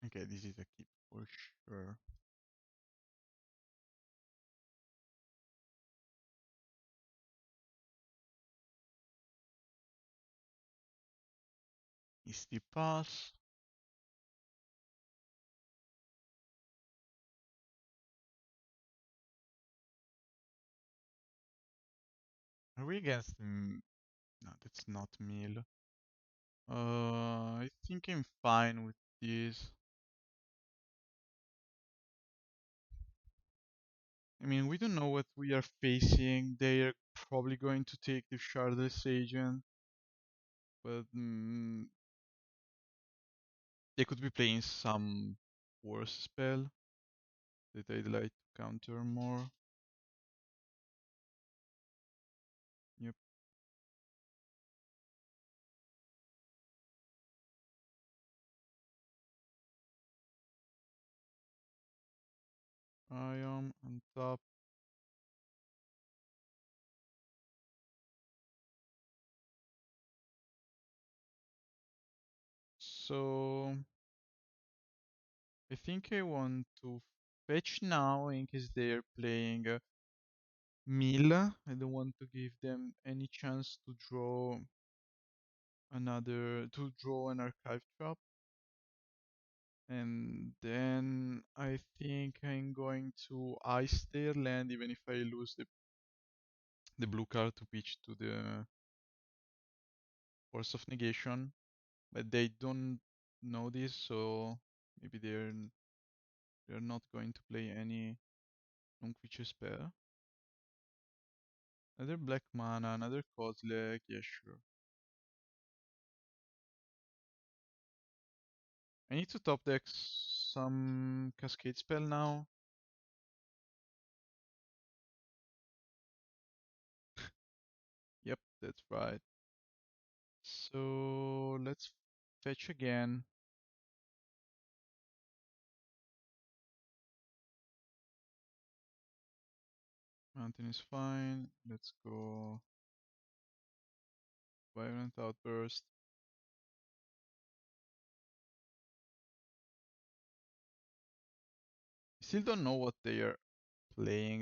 Okay, this is a keep for sure. Misty pass. Are we against? No, that's not meal. I think I'm fine with this. I mean, we don't know what we are facing. They are probably going to take the Shardless Agent, but they could be playing some worse spell that I'd like to counter more. Yep. Ion on top. So I think I want to fetch now in case they're playing Mila. I don't want to give them any chance to draw an archive trap. And then I think I'm going to ice their land even if I lose the blue card to pitch to the Force of Negation. But they don't know this, so maybe they're not going to play any non-creature spell. Another black mana, another Kozilek, yeah sure. I need to top deck some Cascade spell now. Yep, that's right. So let's fetch again. Mountain is fine. Let's go Violent Outburst. Still don't know what they are playing.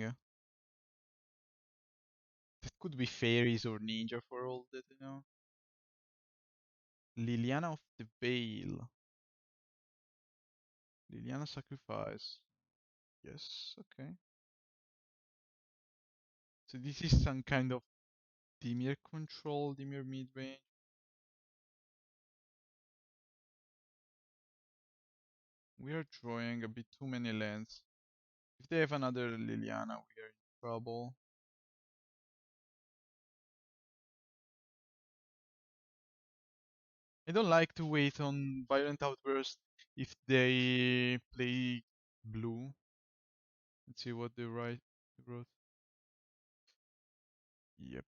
That could be fairies or ninja for all that I know. Liliana of the Veil. Liliana Sacrifice. Yes, okay. So this is some kind of Dimir Control, Dimir Midrange. We are drawing a bit too many lands. If they have another Liliana, we are in trouble. I don't like to wait on Violent Outburst if they play blue. Let's see what they wrote. Yep.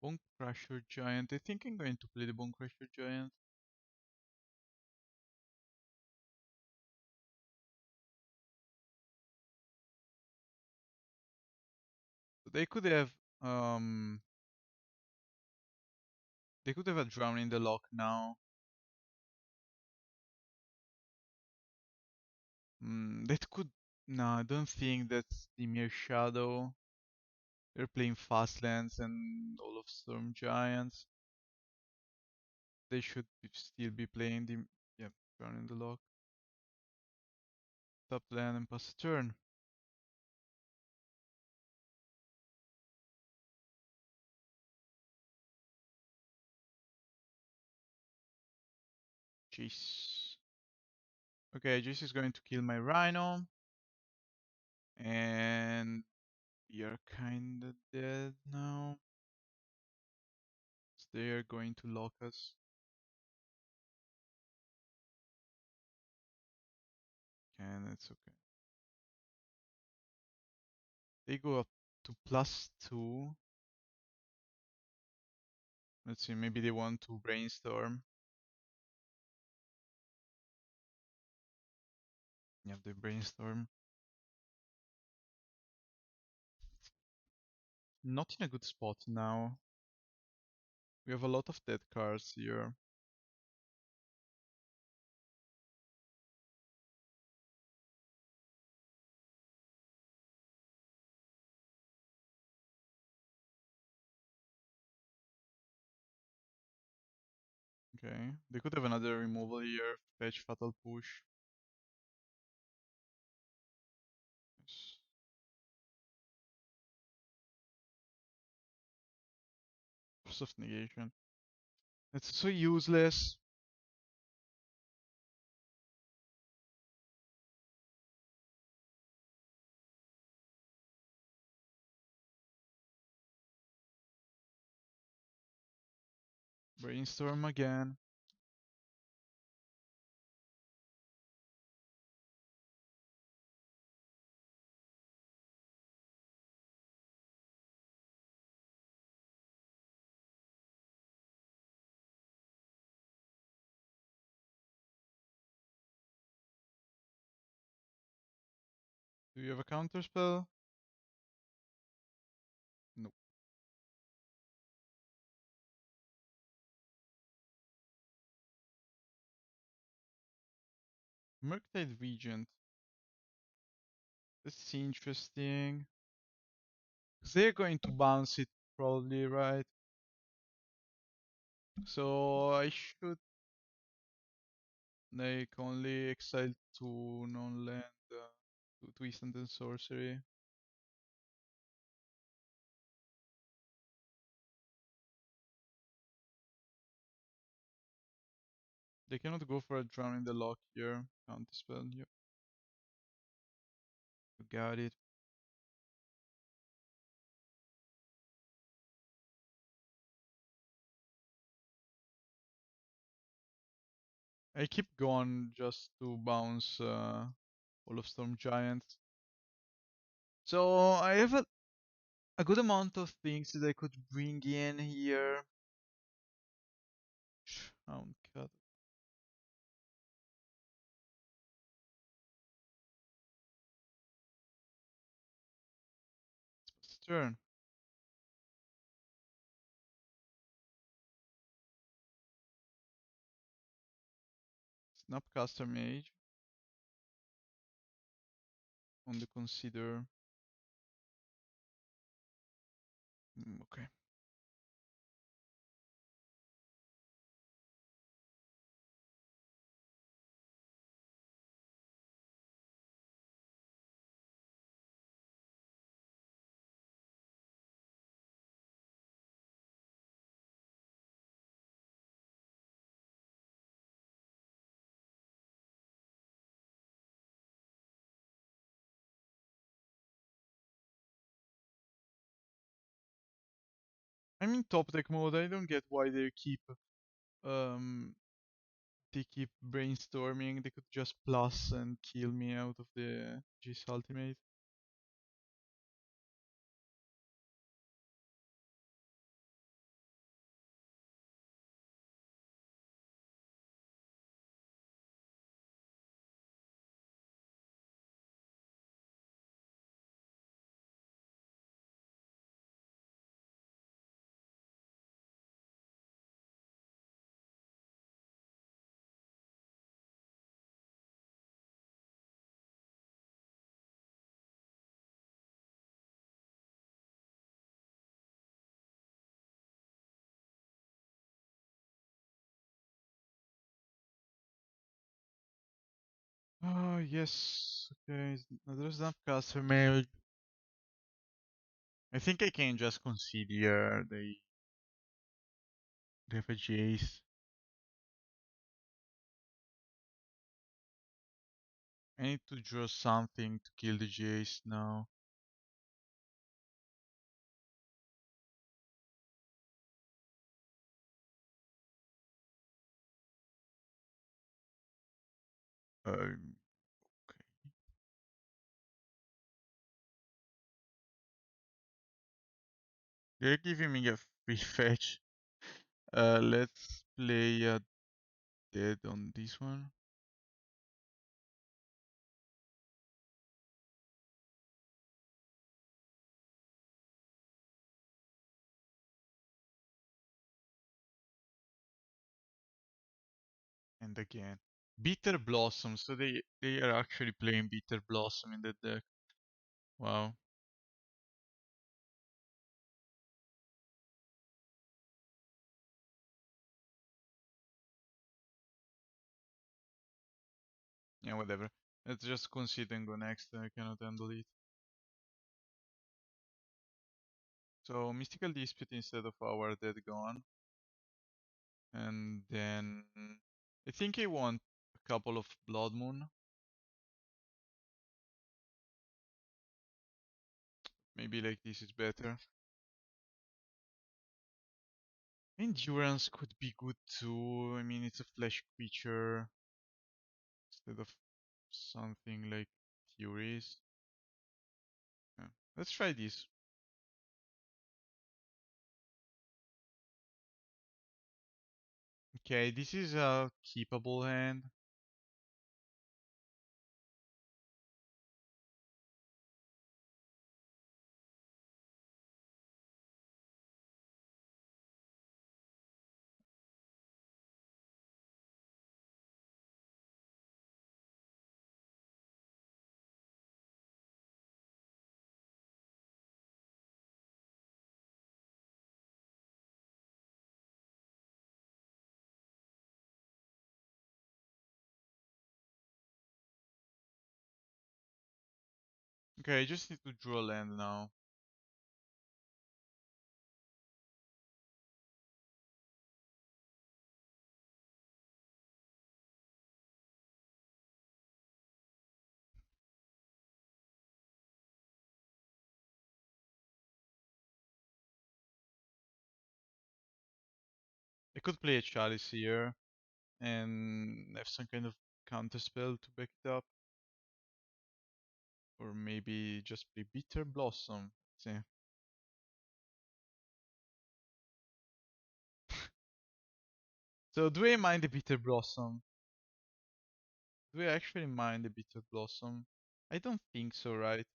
Bonecrusher Giant. I think I'm going to play the Bonecrusher Giant. So um they could have a drown in the lock now. That could no, I don't think that's the mere shadow. They're playing fast lands and all of Storm Giants. They should still be playing the yeah, drown in the lock. Top land and pass the turn. Jeez. Okay, Jace is going to kill my Rhino. And we are kinda dead now. So they are going to lock us. And it's okay. They go up to +2. Let's see, maybe they want to brainstorm. Yeah, they brainstorm. not in a good spot now. We have a lot of dead cards here. Okay, they could have another removal here. Fetch Fatal Push. Yes. Force of Negation. It's so useless. Brainstorm again. Do you have a counter spell? Nope. Murktide Regent. This is interesting. Because they're going to bounce it probably, right? So I should like only exile two non-land, two instant and sorcery. They cannot go for a drown in the lock here. Counter spell. Yep, you got it. I keep going just to bounce all of Storm Giants. So I have a good amount of things that I could bring in here. Hound cut. It's turn. Snapcaster Mage on the consider. Okay. I'm in top deck mode. I don't get why um they keep brainstorming. They could just plus and kill me out of the G's ultimate. Oh yes. Okay. Another Snapcaster Mage. I think I can just concede here. They have a Jace. I need to draw something to kill the Jace now. Okay. They're giving me a free fetch. Let's play a dead on this one. And again. Bitter Blossom, so they are actually playing Bitter Blossom in the deck. Wow. Yeah, whatever. Let's just concede and go next. I cannot handle it. So Mystical Dispute instead of our Dead Gone. And then I think I want a couple of Blood Moon. Maybe like this is better. Endurance could be good too. I mean, it's a flesh creature instead of something like Furies. Yeah. Let's try this. Okay, this is a keepable hand. Okay, I just need to draw land now. I could play a Chalice here and have some kind of counter spell to back it up. Or maybe just play Bitter Blossom. See. So do I mind the Bitter Blossom? Do I actually mind the Bitter Blossom? I don't think so, right?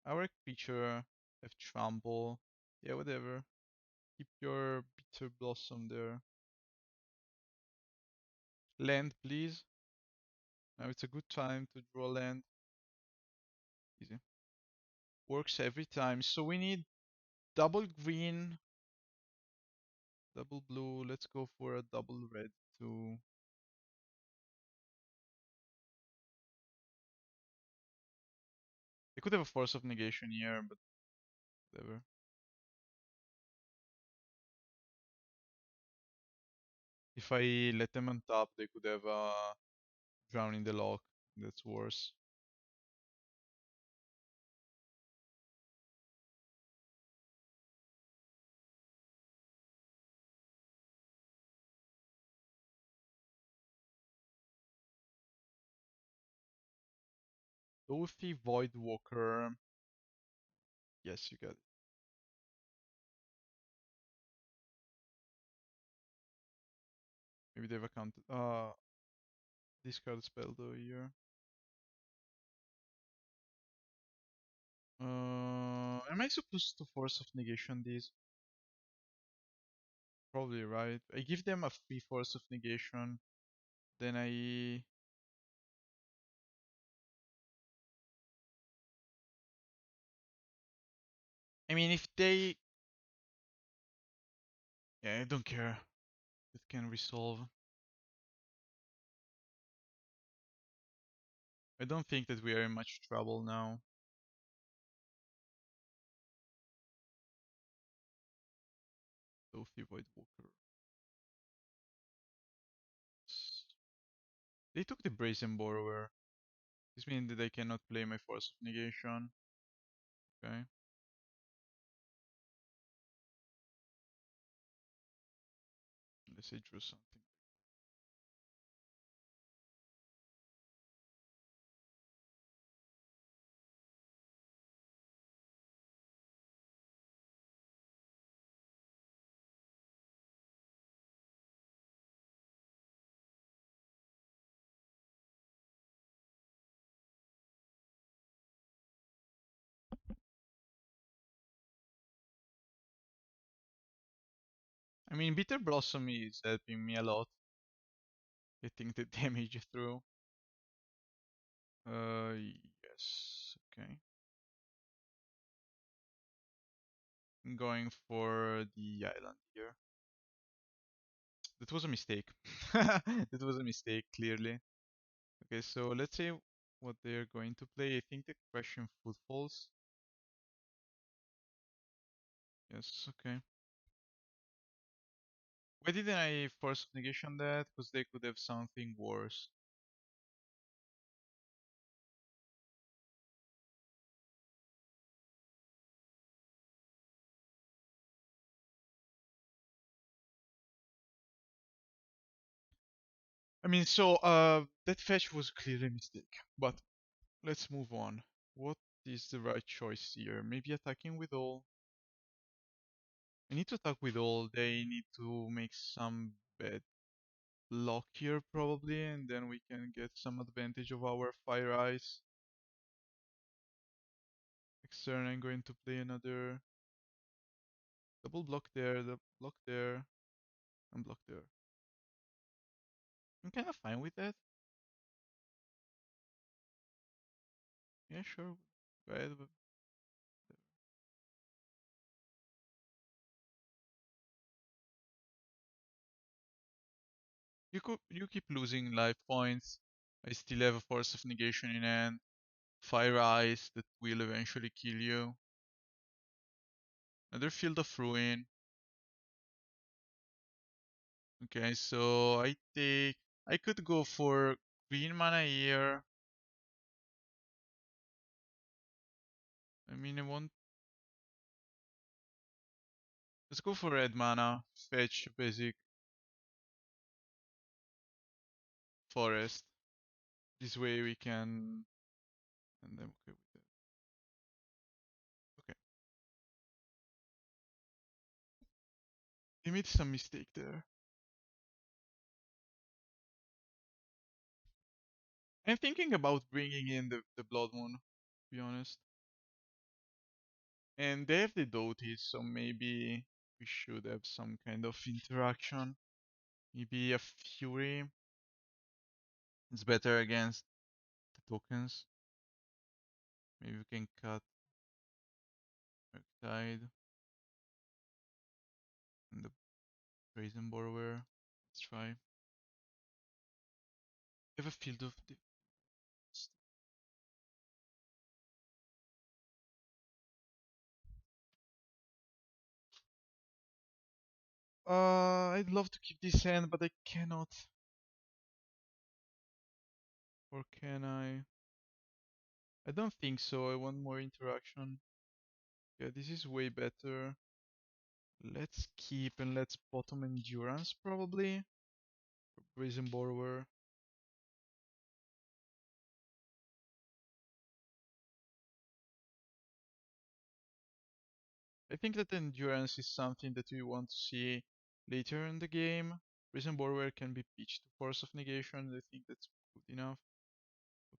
Our creature have trample. Yeah, whatever. Keep your Bitter Blossom there. Land, please. Now it's a good time to draw land. Easy. Works every time. So we need double green, double blue. Let's go for a double red too. They could have a Force of Negation here, but whatever. If I let them on top, they could have Drown in the Lock. That's worse. Dothi Voidwalker. Yes, you got it. Maybe they've accounted. Discard spell though here. Am I supposed to Force of Negation these? Probably right. I give them a free Force of Negation. Then I mean, if they. Yeah, I don't care. It can resolve. I don't think that we are in much trouble now. Dothi Voidwalker. They took the Brazen Borrower. This means that I cannot play my Force of Negation. Okay. Unless I drew something. I mean, Bitter Blossom is helping me a lot. Getting the damage through. Yes. Okay. I'm going for the island here. That was a mistake. That was a mistake, clearly. Okay, so let's see what they're going to play. I think the Crashing Footfalls. Yes, okay. Why didn't I Force of Negation that? Because they could have something worse. I mean, so that fetch was clearly a mistake. But let's move on. What is the right choice here? Maybe attacking with all. I need to attack with all. They need to make some bad luck here probably, and then we can get some advantage of our Fire Ice. Next turn I'm going to play another double block there, the block there, and block there. I'm kind of fine with that. Yeah, sure. Go ahead. You keep losing life points. I still have a Force of Negation in hand. Fire Ice that will eventually kill you. Another Field of Ruin. Okay, so I could go for green mana here. I mean, I want. Let's go for red mana. Fetch basic forest. This way we can. And I'm okay with that. Okay. They made some mistake there. I'm thinking about bringing in the Blood Moon, to be honest. And they have the Doties, so maybe we should have some kind of interaction. Maybe a Fury. It's better against the tokens. Maybe we can cut Murktide and the Brazen Borrower. Let's try. Have a field of the. I'd love to keep this hand, but I cannot. Or can I? I don't think so. I want more interaction. Yeah, this is way better. Let's keep and let's bottom endurance probably. Brazen Borrower. I think that endurance is something that we want to see later in the game. Brazen Borrower can be pitched to Force of Negation. I think that's good enough.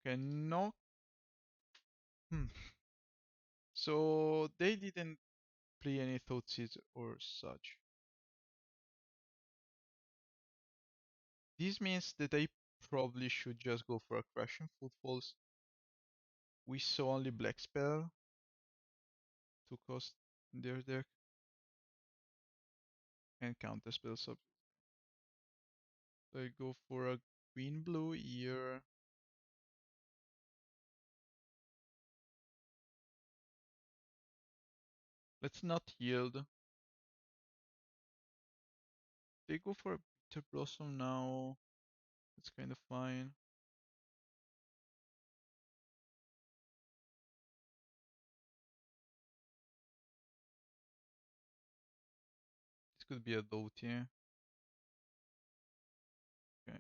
Okay, no. Hmm. So they didn't play any Thoughtseize or such. This means that I probably should just go for a Crashing Footfalls. We saw only Black Spell to cost their deck and counter spell sub. So I go for a green blue here. Let's not yield. They go for a Bitter Blossom now. That's kind of fine. This could be a Doty. Okay.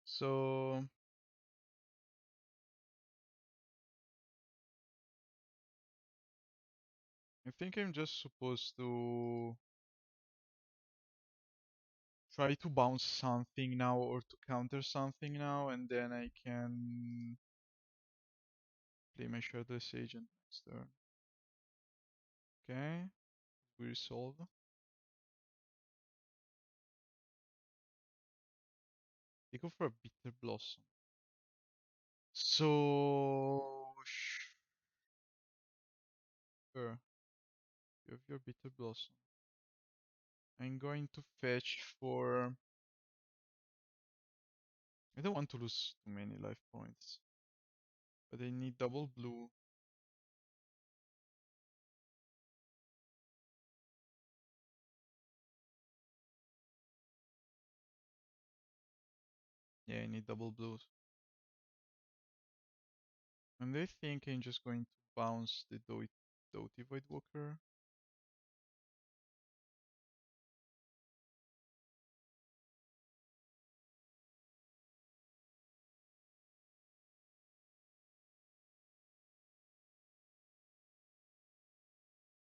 So I think I'm just supposed to try to bounce something now or to counter something now, and then I can play my Shardless Agent. next turn. Okay, we resolve. They go for a Bitter Blossom. So sure, you have your Bitter Blossom. I'm going to fetch for. I don't want to lose too many life points, but I need double blue. Yeah, I need double blues. And I think I'm just going to bounce the Doughty Voidwalker.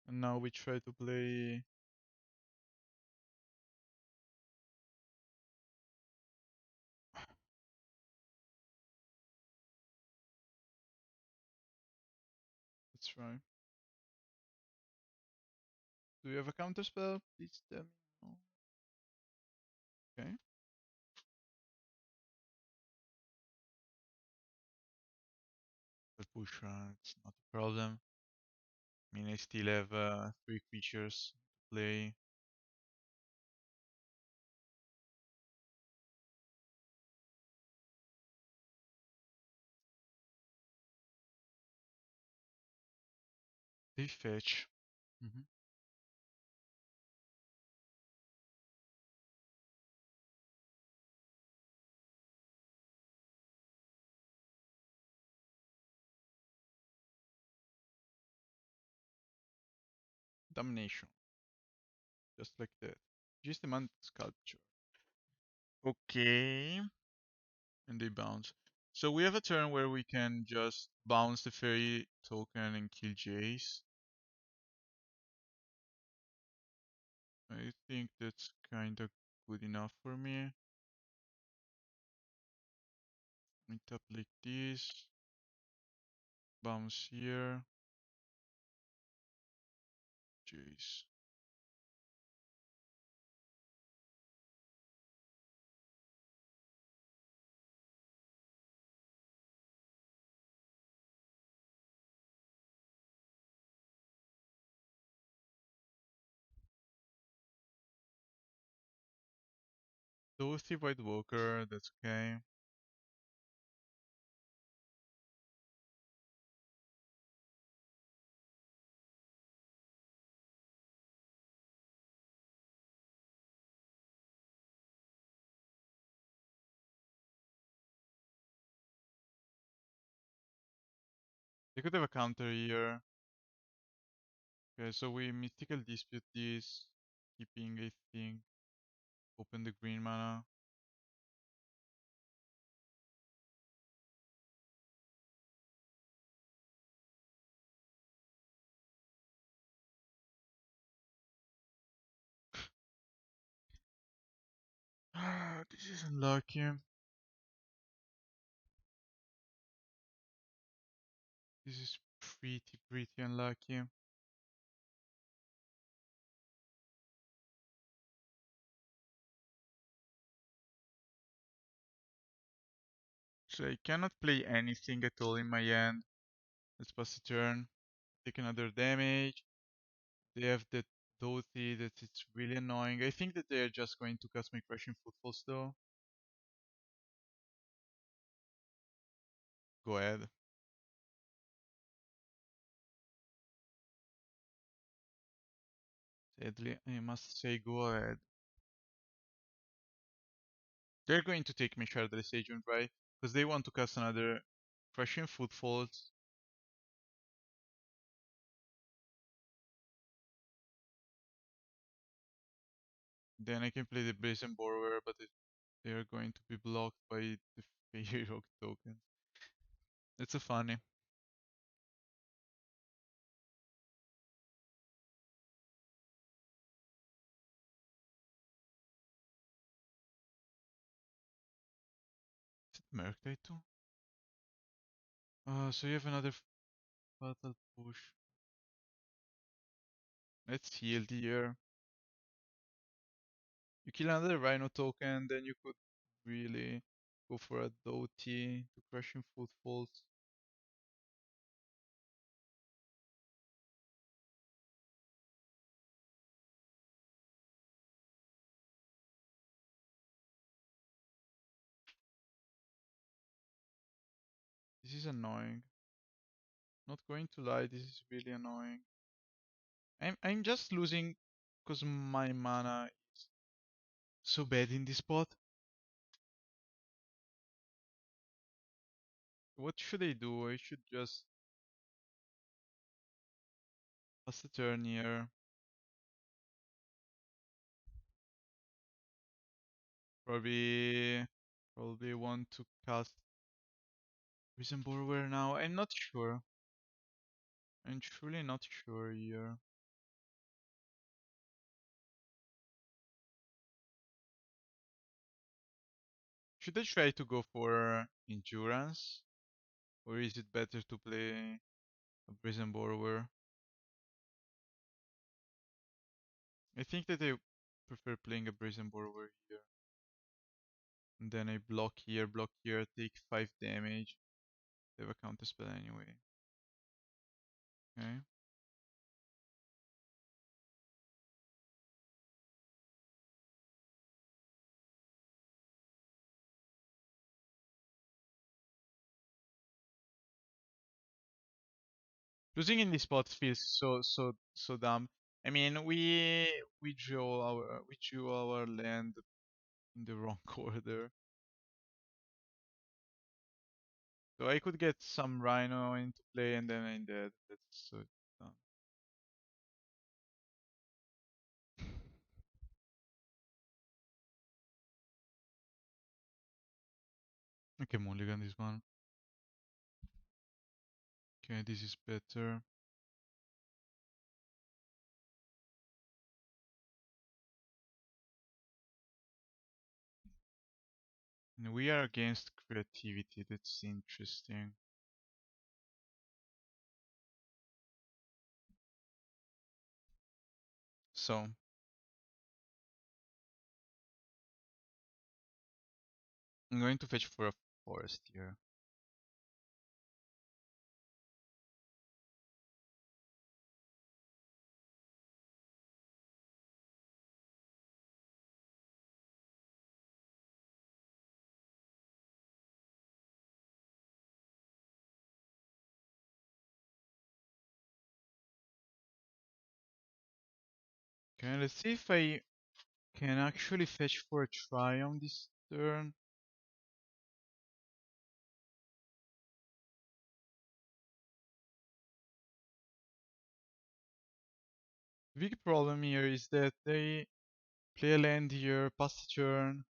And now we try to play. Let's try. Do you have a counter spell? Please tell me. No. Okay. But push, it's not a problem. I mean, I still have 3 creatures to play. They fetch. Mm-hmm. Domination. Just like that. Just demand sculpture. Okay. And they bounce. So we have a turn where we can just bounce the fairy token and kill Jace. I think that's kind of good enough for me. We tap like this. Bounce here. Jace. Toasty White Walker, that's okay. They could have a counter here. Okay, so we Mystical Dispute this, keeping, I think, open the green mana. This is unlucky. This is pretty unlucky. So I cannot play anything at all in my hand. Let's pass the turn. Take another damage. They have the Dothi that it's really annoying. I think that they're just going to cast my Crashing Footfalls though. Go ahead. Sadly, I must say go ahead. They're going to take me Shardless Agent, right? Because they want to cast another Crashing Footfalls. Then I can play the Brazen Borrower, but they are going to be blocked by the Fairy Rock tokens. It's a funny. Is it Murktide too? So you have another Battle push. Let's heal here. You kill another Rhino token, then you could really go for a Doty to Crashing Footfalls. This is annoying. Not going to lie, this is really annoying. I'm just losing because my mana is so bad in this spot. What should I do? I should just pass the turn here. Probably want to cast Brazen Borrower now. I'm not sure. I'm truly not sure here. Should I try to go for Endurance? Or is it better to play a Brazen Borrower? I think that I prefer playing a Brazen Borrower here. And then I block here, take 5 damage. They have a counter spell anyway. Okay. Losing in this spot feels so dumb. I mean, we drew our land in the wrong order. So I could get some Rhino into play and then I'm dead. That's so dumb. Okay, mulligan this one. Okay, this is better. And we are against creativity. That's interesting. So I'm going to fetch for a forest here. Okay, let's see if I can actually fetch for a Triumph this turn. The big problem here is that they play a land here, pass the turn,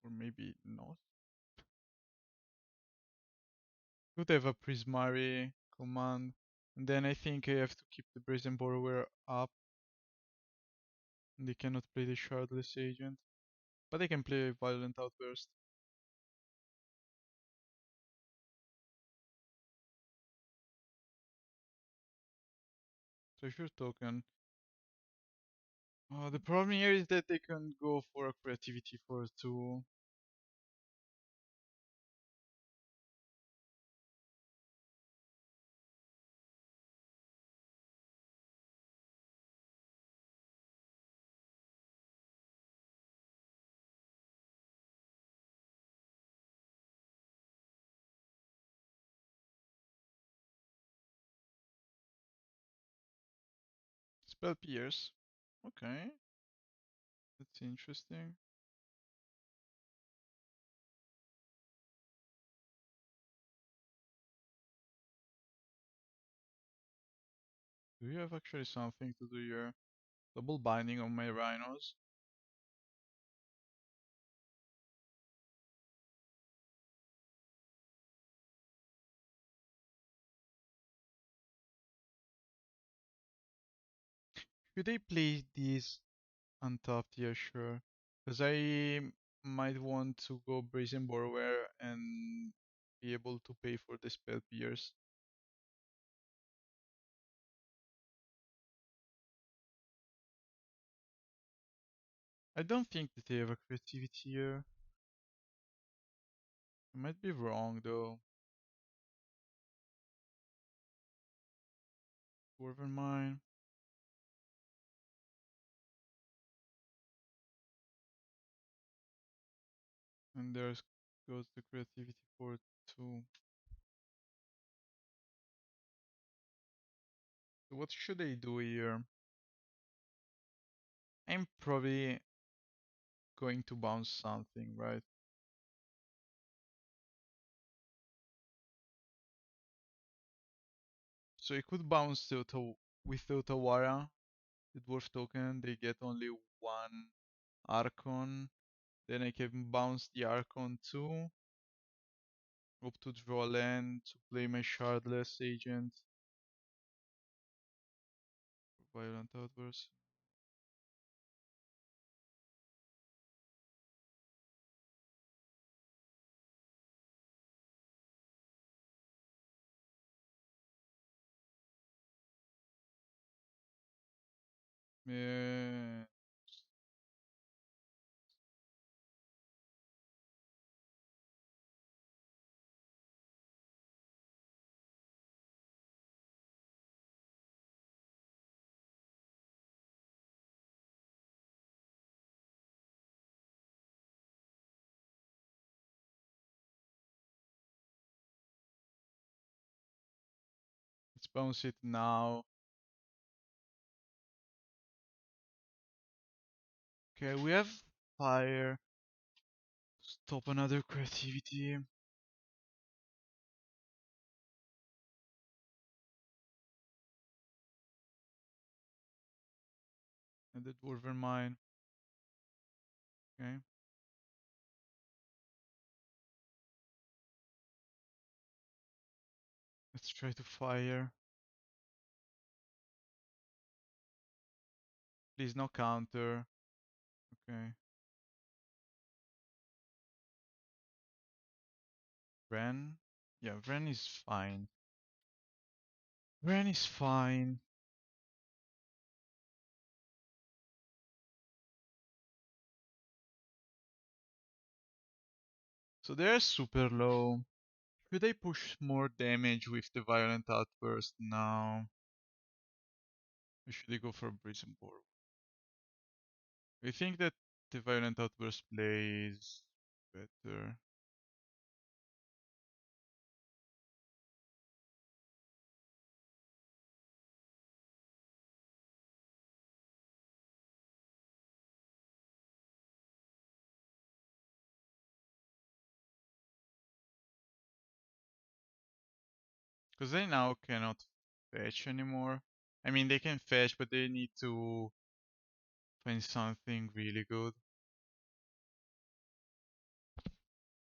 or maybe not. Could have a Prismari command, and then I think I have to keep the Brazen Borrower up. And they cannot play the Shardless Agent, but they can play Violent Outburst. Treasure token. The problem here is that they can go for a creativity for 2. Spell Pierce. Okay, that's interesting. Do you have actually something to do here? Double binding on my Rhinos. Should I play this untapped? Yeah, sure. Because I might want to go Brazen Borrower and be able to pay for the spell pierce. I don't think that they have a creativity here. I might be wrong though. Dwarven Mine. And there's goes the creativity for 2. So what should I do here? I'm probably going to bounce something, right? So I could bounce with the Otawara, the dwarf token. They get only 1 Archon. Then I can bounce the Archon too. Hope to draw land to play my Shardless Agent. Violent Outburst. Yeah. Let's bounce it now. Okay, we have fire. Stop another creativity. And the Dwarven Mine. Okay. Let's try to fire. Please no counter. Okay. Ren? Yeah, Ren is fine. Ren is fine. So they're super low. Should I push more damage with the Violent Outburst now? Or should I go for Brazen Borrower? I think that the Violent Outburst plays better. Because they now cannot fetch anymore. I mean, they can fetch, but they need to find something really good.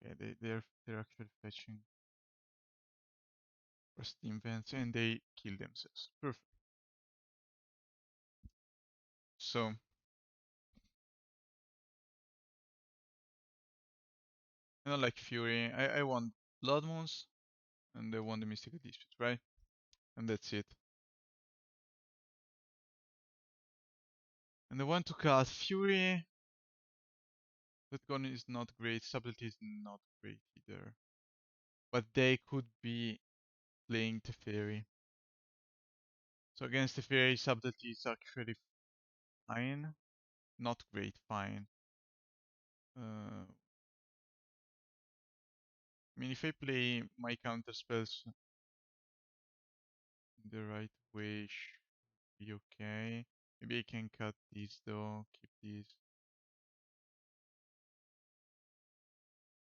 Yeah, they're actually fetching first invents and they kill themselves. Perfect. So I don't like Fury. I want Blood Moons and I want the Mystical Dispute, right? And that's it. And I want to cast Fury. That gun is not great. Subtlety is not great either. But they could be playing Teferi. So against Teferi, Subtlety is actually fine. Not great, fine. I mean, if I play my counter spells the right way, should be okay. Maybe I can cut these though, keep these.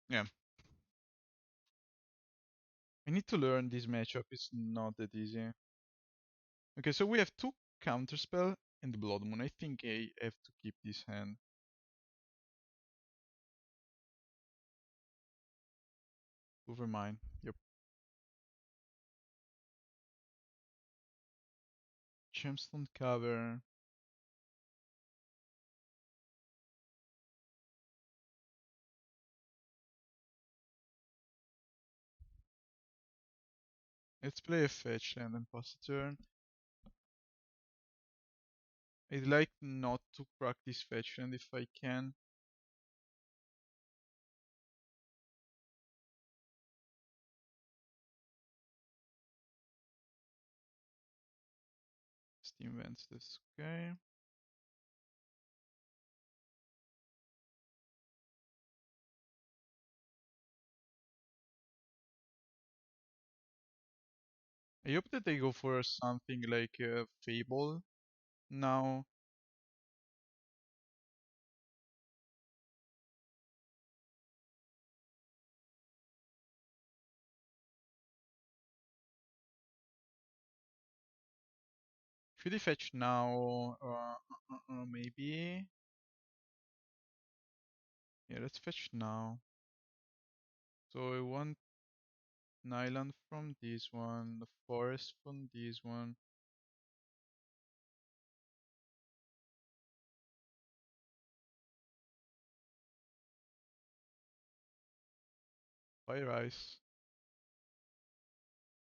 Yeah. I need to learn this matchup, it's not that easy. Okay, so we have 2 counterspell and the Blood Moon. I think I have to keep this hand. Over mine. Yep. Gemstone Cavern. Let's play a fetch land and pass a turn. I'd like not to practice fetch land if I can. Steam vents this, okay. I hope that they go for something like Fable now. Should he fetch now? Maybe. Yeah, let's fetch now. So I want an island from this one, the forest from this one. Fire ice.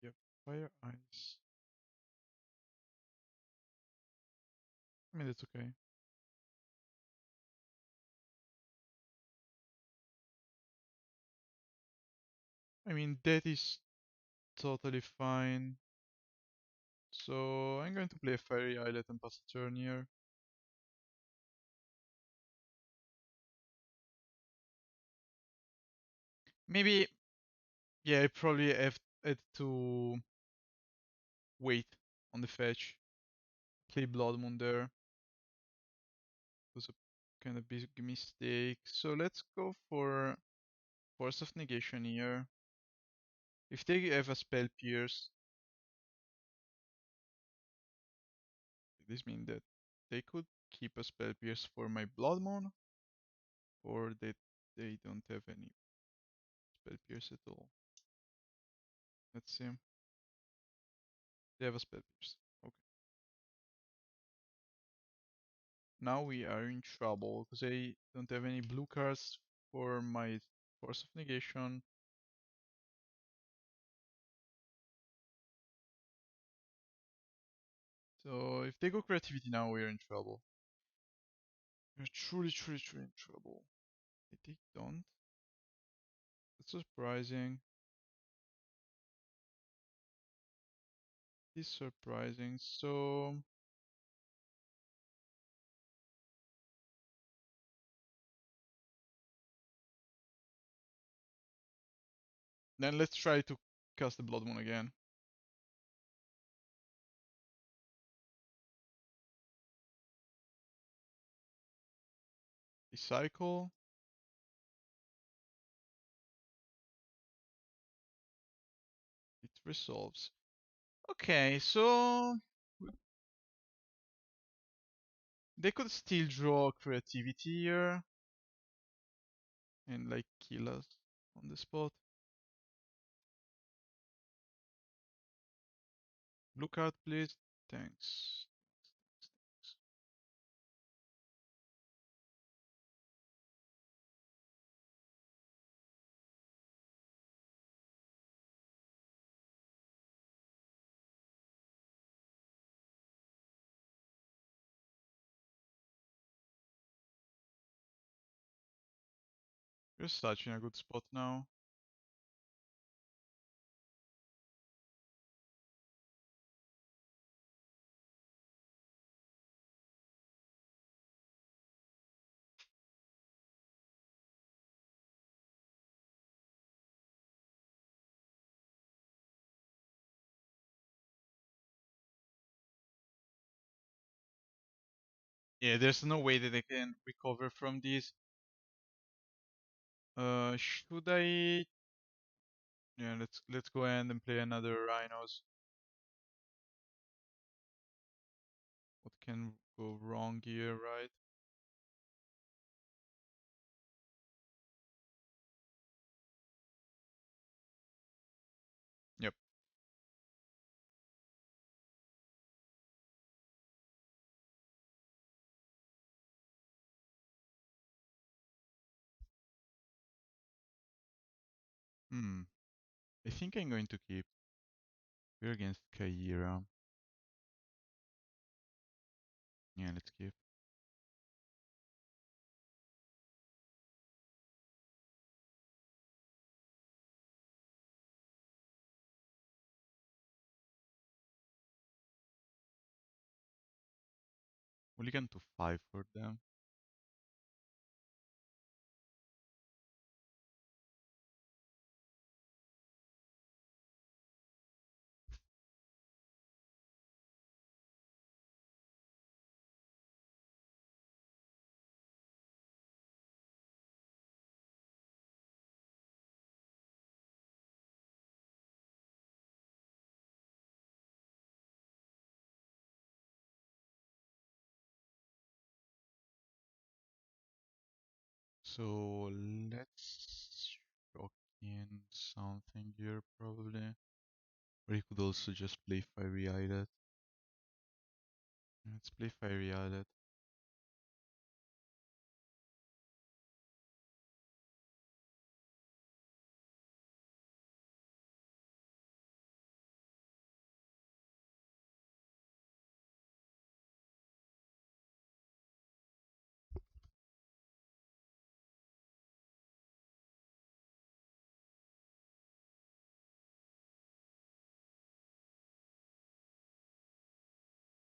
Yep, fire ice. I mean, that's okay. I mean, that is totally fine. So I'm going to play a Fiery Islet and pass a turn here. Maybe, yeah, I probably have had to wait on the fetch. Play Blood Moon there. It was a kind of big mistake. So let's go for Force of Negation here. If they have a spell pierce, this means that they could keep a spell pierce for my Blood Moon, or that they don't have any spell pierce at all. Let's see. They have a spell pierce. Okay. Now we are in trouble because I don't have any blue cards for my Force of Negation. So if they go creativity now, we're in trouble. We're truly, truly, truly in trouble. If they don't. That's surprising. It's surprising. So then let's try to cast the Blood Moon again. Recycle. It resolves. Okay, so they could still draw creativity here and like kill us on the spot. Blue card, please. Thanks. We're such in a good spot now. Yeah, there's no way that I can recover from this. Should I? Yeah, let's go ahead and play another Rhinos. What can go wrong here, right? Yep. Hmm. I think I'm going to keep. We're against Kaira. Yeah, let's keep. Mulligan to 5 for them. So let's shock in something here probably. Or he could also just play Fiery Islet. Let's play Fiery Islet.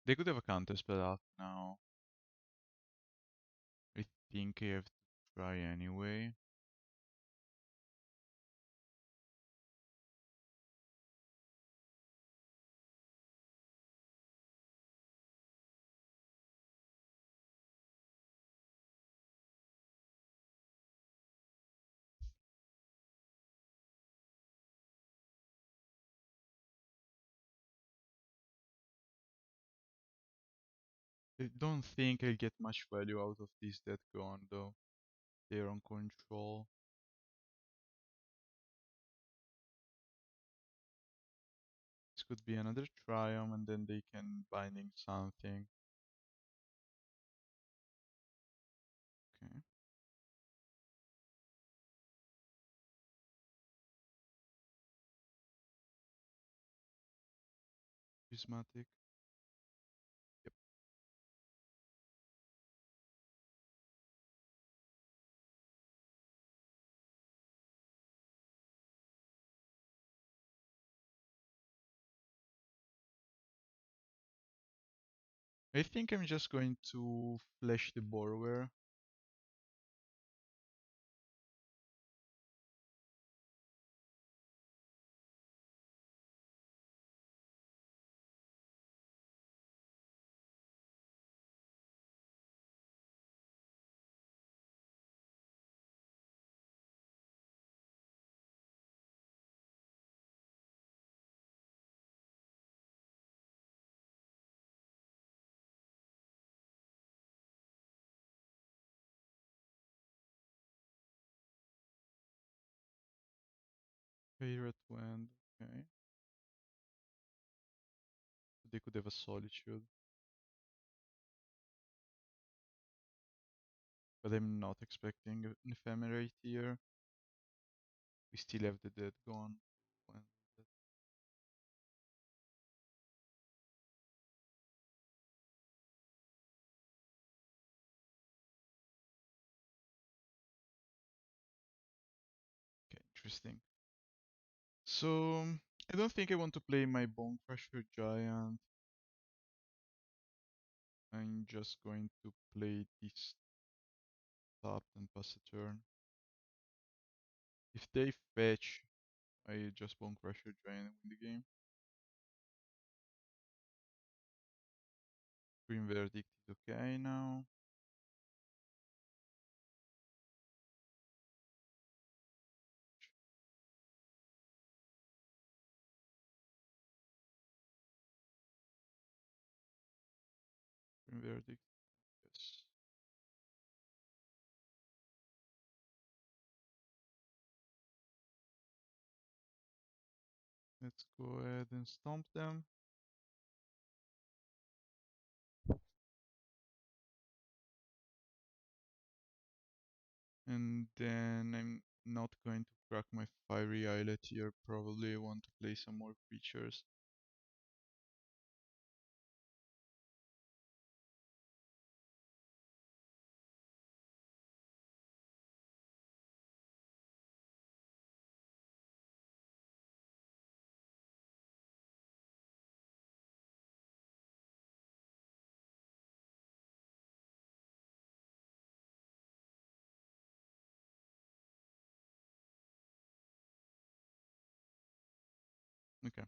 They could have a counter spell out now. I think I have to try anyway. I don't think I'll get much value out of this dead gone though. They're on control. This could be another Triumph and then they can binding something. Okay. Prismatic. Yep. I think I'm just going to flash the Borrower. Favorite Wind. Okay. They could have a Solitude. But I'm not expecting an Ephemerate here. We still have the dead gone. And okay, interesting. So I don't think I want to play my Bonecrusher Giant. I'm just going to play this top and pass a turn. If they fetch, I just Bonecrusher Giant and win the game. Green Verdict is okay now. Green Verdict, yes. Let's go ahead and stomp them. And then I'm not going to crack my Fiery Islet here. Probably want to play some more creatures. Okay.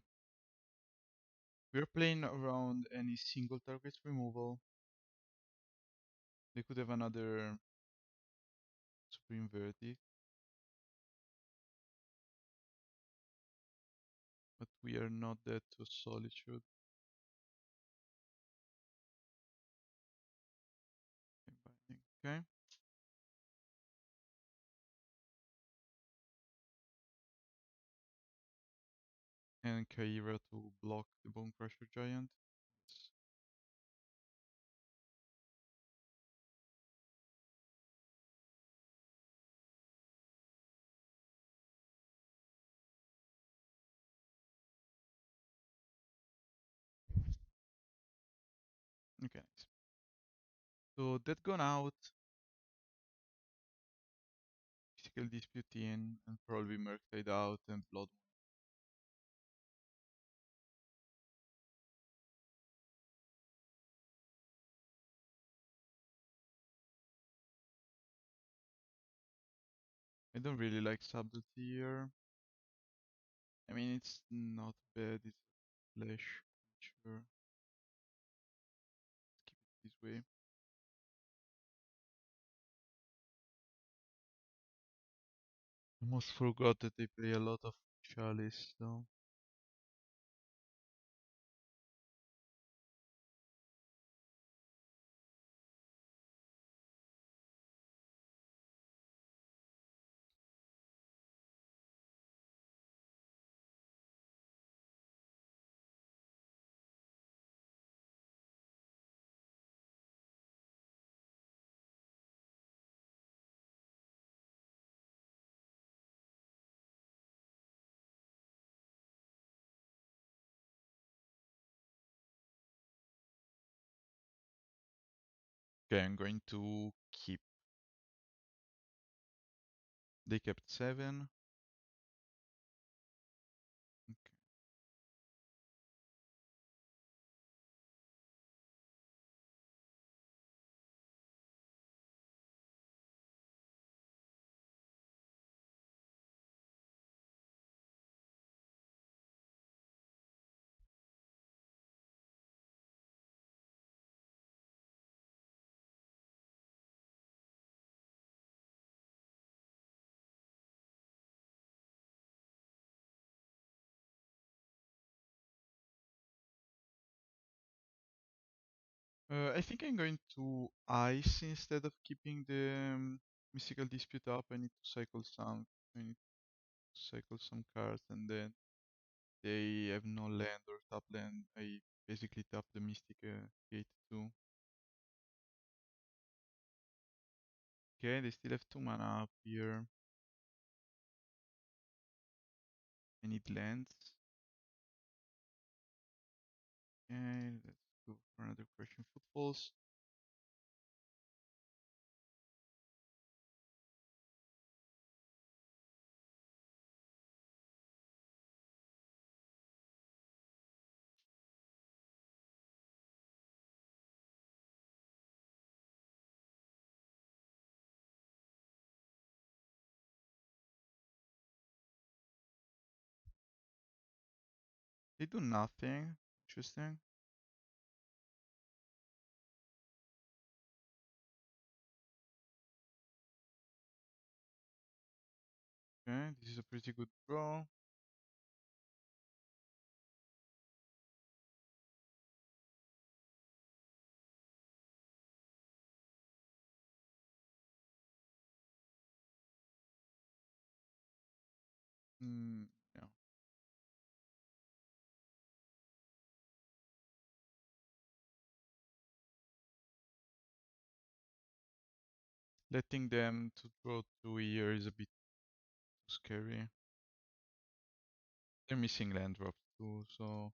We're playing around any single target removal. They could have another Supreme Verdict, but we are not that to Solitude. Okay. And Kaira to block the Bonecrusher Giant. Okay, nice. So that gone out, Physical Dispute in, and probably Murktide out and Blood. I don't really like Subtlety here. I mean, it's not bad, it's a flash creature. Let's keep it this way. Almost forgot that they play a lot of Chalice, though. Okay, I'm going to keep. They kept 7. Okay. I think I'm going to ice instead of keeping the mystical dispute up. I need to cycle some. I need to cycle some cards, and then they have no land or top land. I basically tap the mystic gate too. Okay, they still have 2 mana up here. I need lands. Okay, let's go for another Crashing Footfalls. They do nothing. Interesting. Okay, this is a pretty good draw. Yeah. Letting them to draw 2 here is a bit too scary. They're missing land drops too, so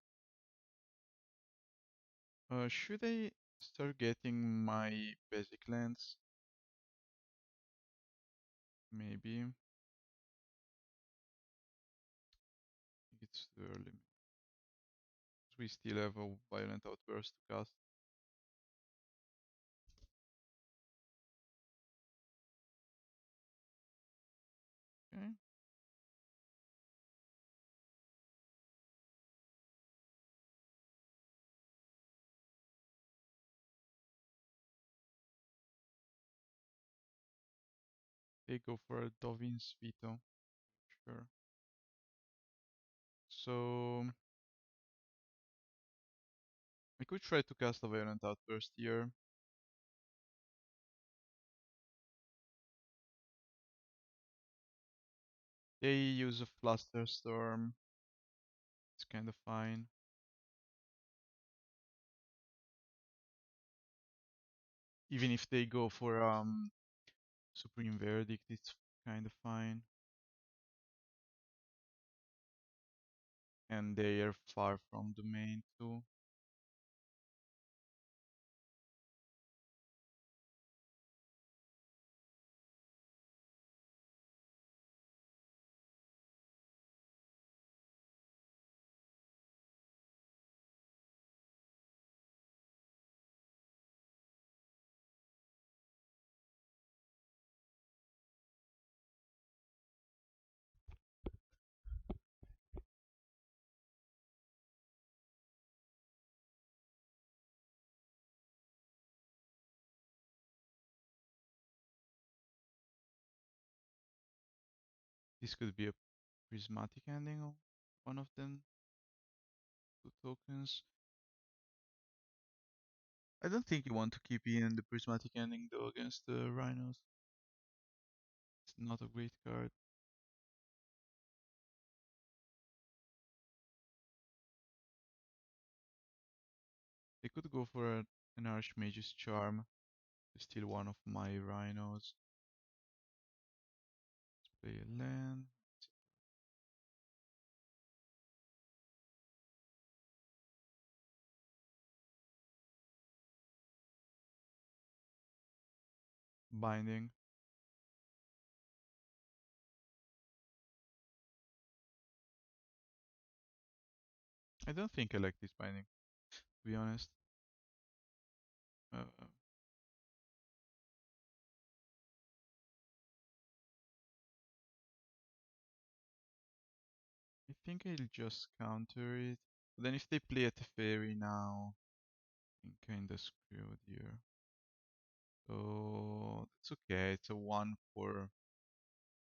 should I start getting my basic lands? Maybe. I think it's too early. We still have a Violent Outburst to cast. Okay. They go for a Dovin's Veto. Sure. So I could try to cast a Violent Outburst here. They use a Fluster Storm. It's kind of fine. Even if they go for Supreme Verdict, it's kind of fine. And they are far from the main too. This could be a prismatic ending of one of them. 2 tokens. I don't think you want to keep in the prismatic ending though against the Rhinos. It's not a great card. They could go for an Archmage's Charm to steal one of my Rhinos. Let's play a land. Binding. I don't think I like this binding, to be honest. Uh, I think I'll just counter it. But then if they play a Teferi now, I'm kinda screwed here. So it's okay. It's a 1 for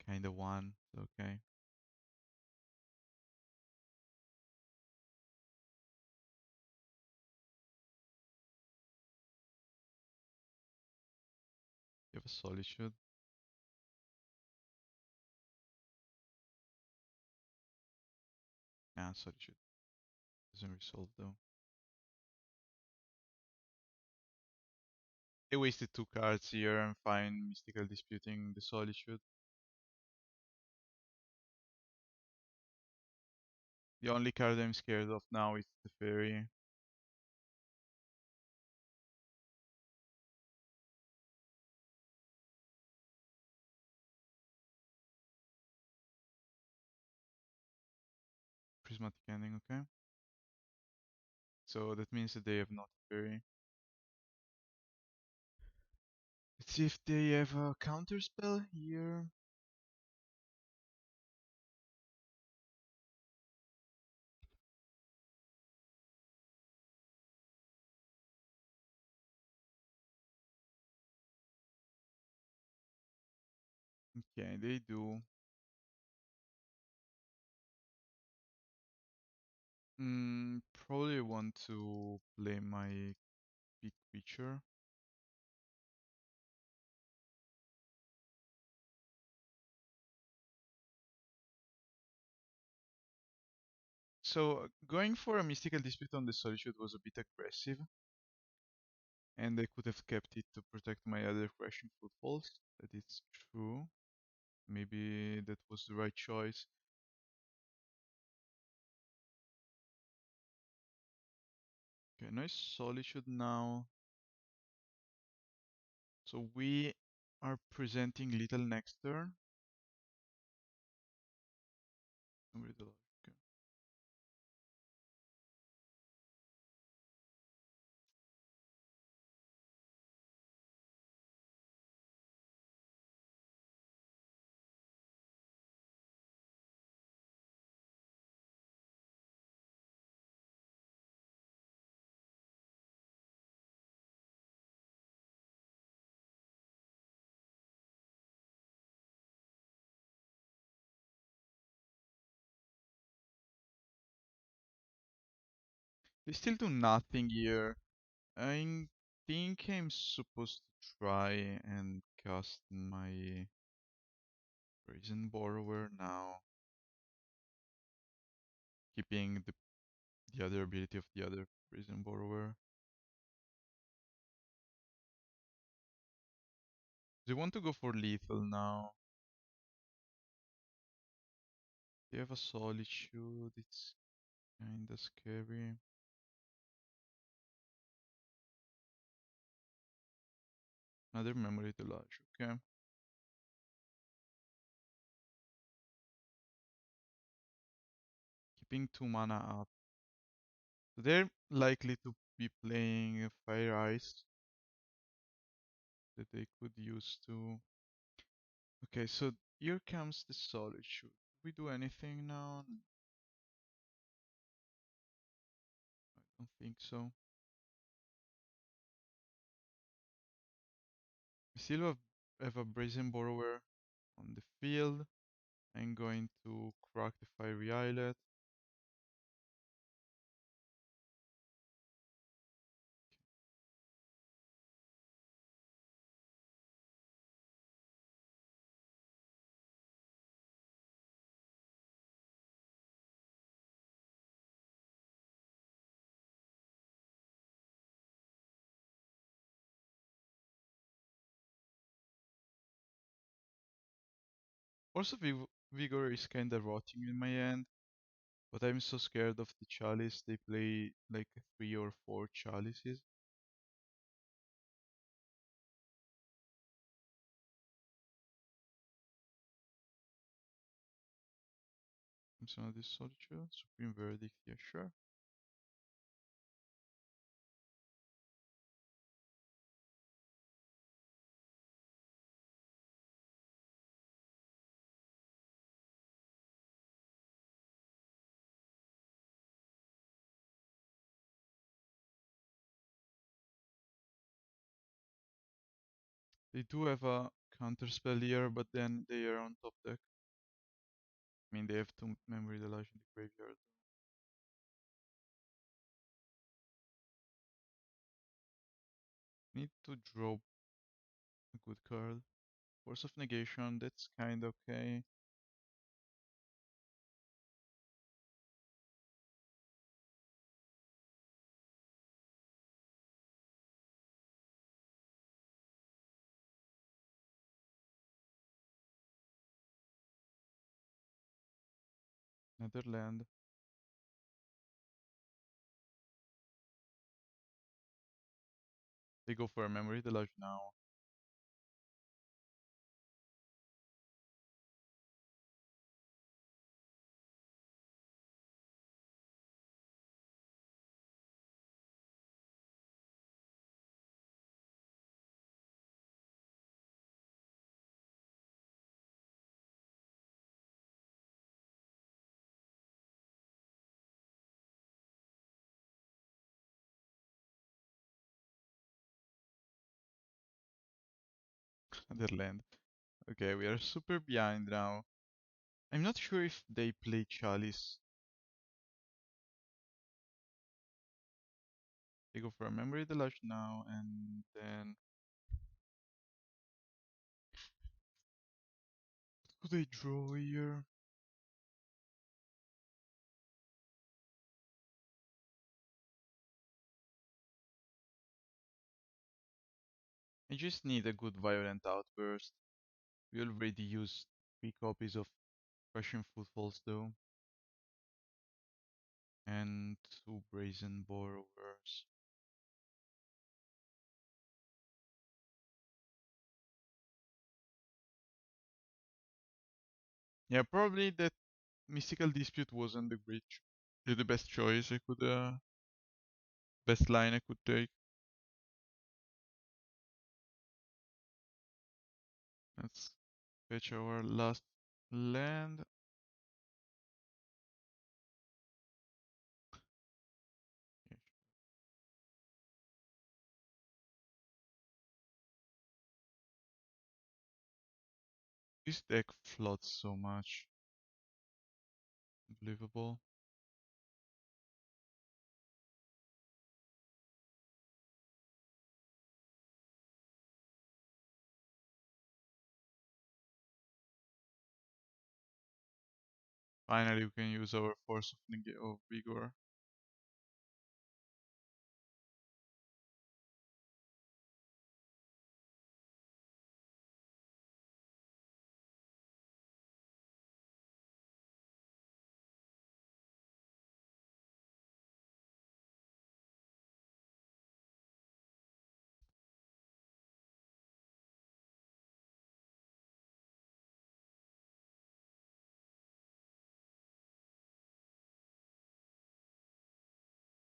kinda 1. It's okay. You have a Solitude. Nah, Solitude doesn't resolve though. I wasted 2 cards here. I'm fine Mystical Disputing the Solitude. The only card I'm scared of now is the Fairy. Prismatic Ending, okay? So that means that they have not Fairy. Let's see if they have a counter spell here. Okay, they do. Probably want to play my big creature. So going for a Mystical Dispute on the Solitude was a bit aggressive, and I could have kept it to protect my other Crashing Footfalls. That is true. Maybe that was the right choice. Okay, nice Solitude now. So we are presenting Little next turn. Okay. They still do nothing here. I think I'm supposed to try and cast my Brazen Borrower now, keeping the other ability of the other Brazen Borrower. They want to go for lethal now. They have a Solitude, it's kinda scary. Another Memory Delage, okay. Keeping 2 mana up. So they're likely to be playing Fire Ice that they could use to. Okay, so here comes the Solitude. Do we do anything now? I don't think so. We still have a Brazen Borrower on the field. I'm going to crack the Fiery Islet. Force of Vigor is kinda rotting in my end, but I'm so scared of the Chalice. They play like 3 or 4 Chalices. Some of this Solitude. Supreme Verdict, yeah, sure. They do have a counter spell here, but then they are on top deck. I mean, they have 2 Memory Delage in the graveyard. Need to draw a good card. Force of Negation, that's kinda okay. Netherland. They go for a Memory Delage now. Netherland. Okay, we are super behind now. I'm not sure if they play Chalice. They go for a Memory Delage now, and then what do they draw here? I just need a good Violent Outburst. We already used 3 copies of Crashing Footfalls though, and 2 Brazen Borrowers. Yeah, probably that Mystical Dispute wasn't the best choice I could, best line I could take. Let's fetch our last land. This deck floods so much. Unbelievable. Finally, we can use our Force of Vigor.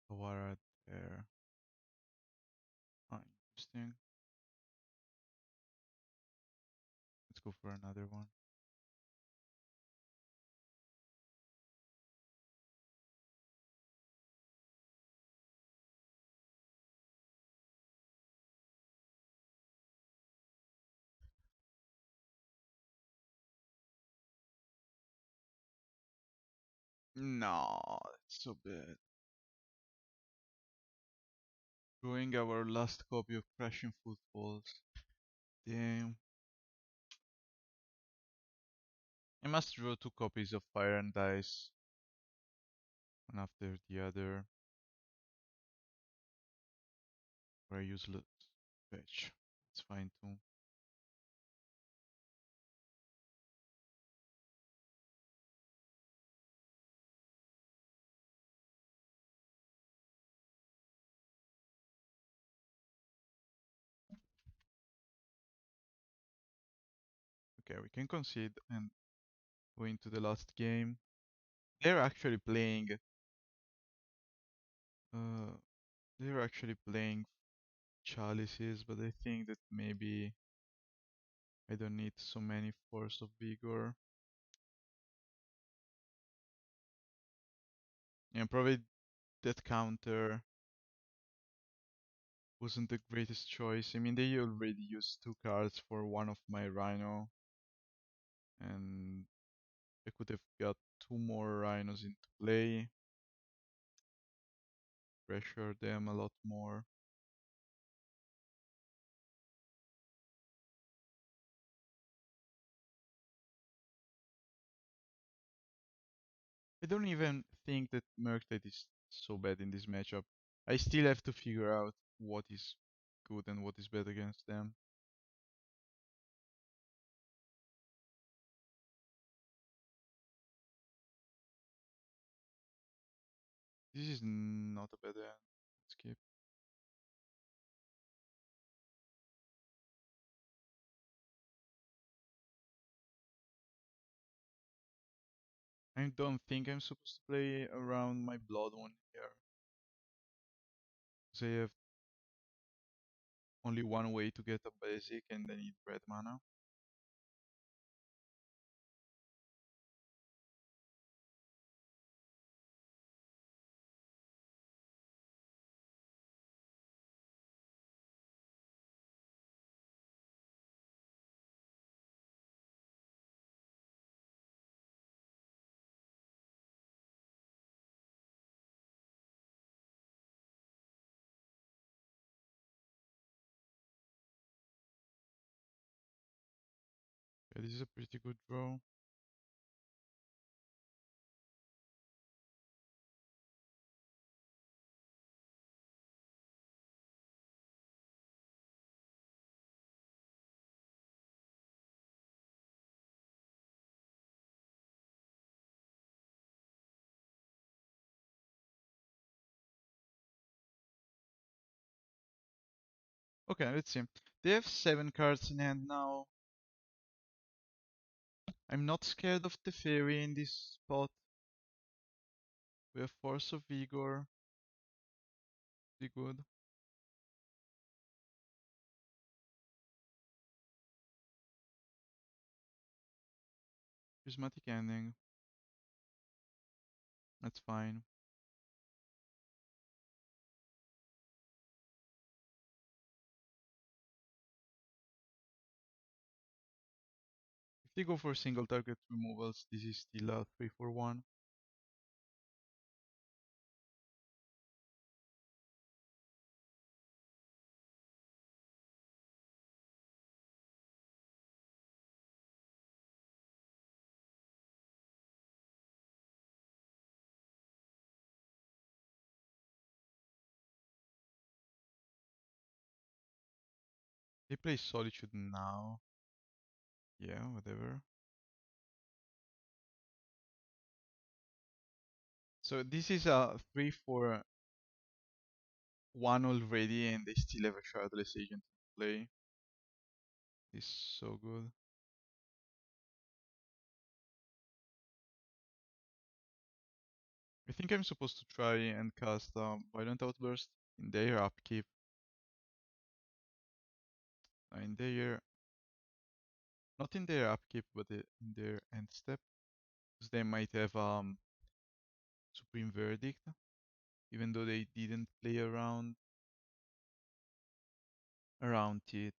Otawara there. Ah, interesting. Let's go for another one. No, that's so bad. Drawing our last copy of Crashing Footfalls. Damn. I must draw 2 copies of Fire and Dice, one after the other, for a useless fetch. It's fine too. Okay, we can concede and go into the last game. They're actually playing. Uh, they're actually playing chalices, but I think that maybe I don't need so many Force of Vigor. And probably that counter wasn't the greatest choice. I mean, they already used 2 cards for one of my Rhino, and I could have got 2 more Rhinos into play, pressure them a lot more. I don't even think that Murktide is so bad in this matchup. I still have to figure out what is good and what is bad against them. This is not a bad end. Skip. I don't think I'm supposed to play around my Blood one here. Because I have only one way to get a basic and I need red mana. Yeah, this is a pretty good draw. Okay, let's see. They have 7 cards in hand now. I'm not scared of the fairy in this spot. We have Force of Vigor. Pretty good. Prismatic Ending. That's fine. If they go for single target removals, this is still a 3 for 1. They play Solitude now. Yeah, whatever. So this is a 3 for 1 already, and they still have a Shardless Agent to play. It's so good. I think I'm supposed to try and cast Violent Outburst in their upkeep. In their, not in their upkeep, but in their end step. Because they might have Supreme Verdict, even though they didn't play around it.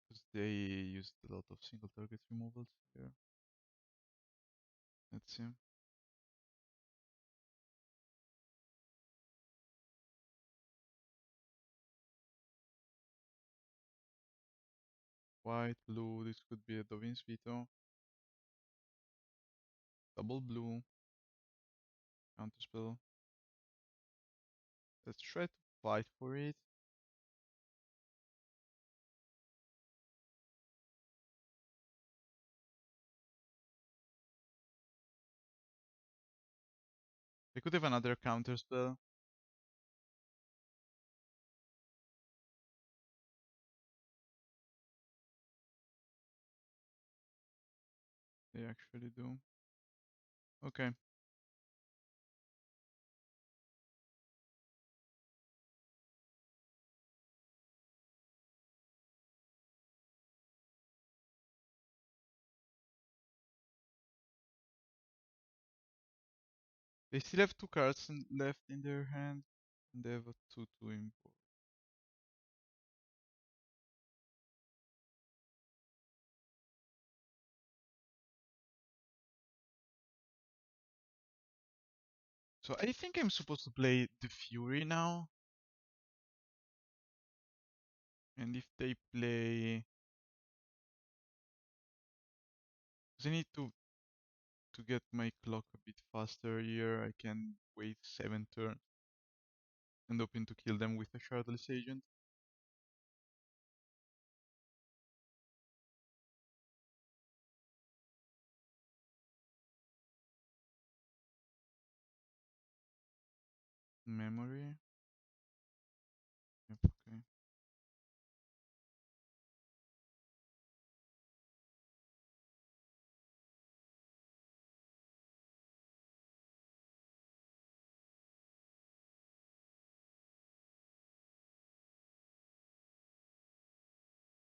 Because they used a lot of single target removals here. Let's see. White, blue, this could be a Dovin's Veto. Double blue. Counterspell. Let's try to fight for it. They could have another counterspell. They actually do. Okay. They still have 2 cards left in their hand. And they have a 2/2 import. So I think I'm supposed to play the Fury now. And if they play... Because I need to get my clock a bit faster here. I can wait 7 turns and open to kill them with a Shardless Agent. Memory. Yep, okay.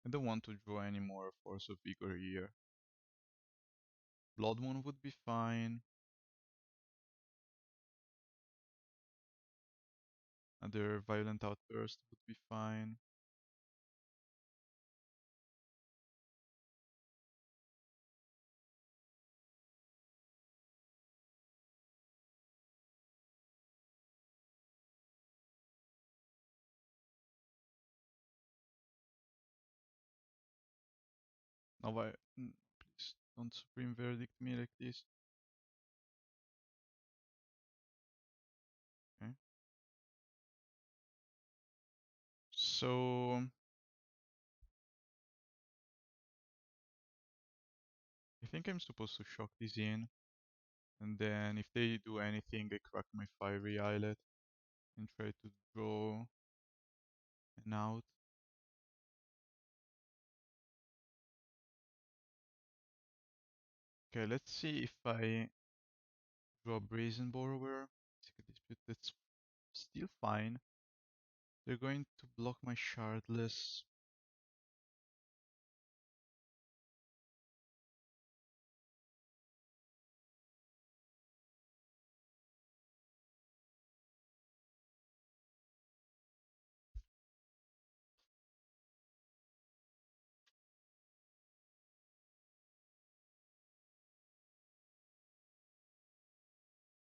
I don't want to draw any more Force of Vigor here. Blood Moon would be fine. Another Violent Outburst would be fine. Now please don't Supreme Verdict me like this. Okay. So I think I'm supposed to shock this in. And then if they do anything, I crack my Fiery Islet and try to draw an out. Okay, let's see if I draw Brazen Borrower. Secret Dispute, that's still fine. They're going to block my Shardless.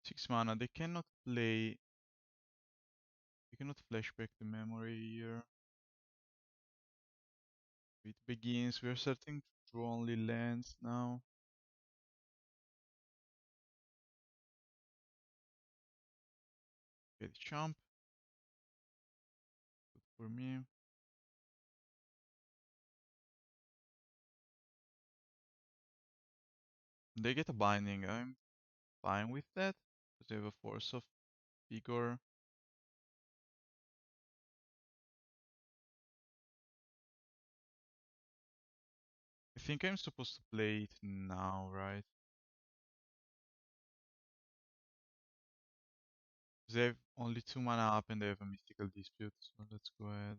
Six mana. They cannot play. They cannot flashback the memory here. It begins. We are starting to draw only lands now. Okay, the jump. Good for me. They get a binding. I'm fine with that. Because they have a Force of Vigor. I think I'm supposed to play it now, right? Because they have only 2 mana up and they have a Mystical Dispute. So let's go ahead.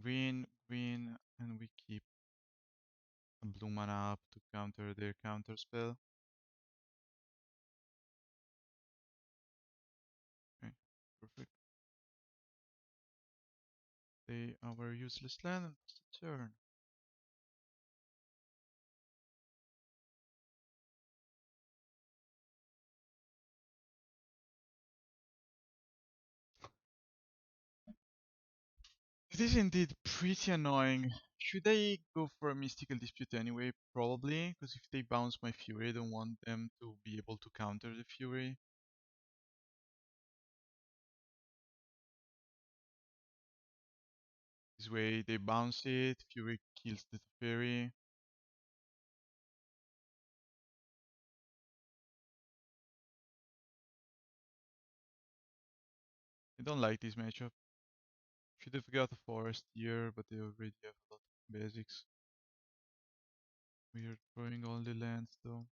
Green, green, and we keep a blue mana up to counter their counter spell. Okay, perfect. They our useless land and it's the turn. It is indeed pretty annoying. Should I go for a Mystical Dispute anyway? Probably, because if they bounce my Fury, I don't want them to be able to counter the Fury. This way they bounce it, Fury kills the Fury. I don't like this matchup. Should have got a Forest here, but they already have a lot of basics. We are throwing all the lands though.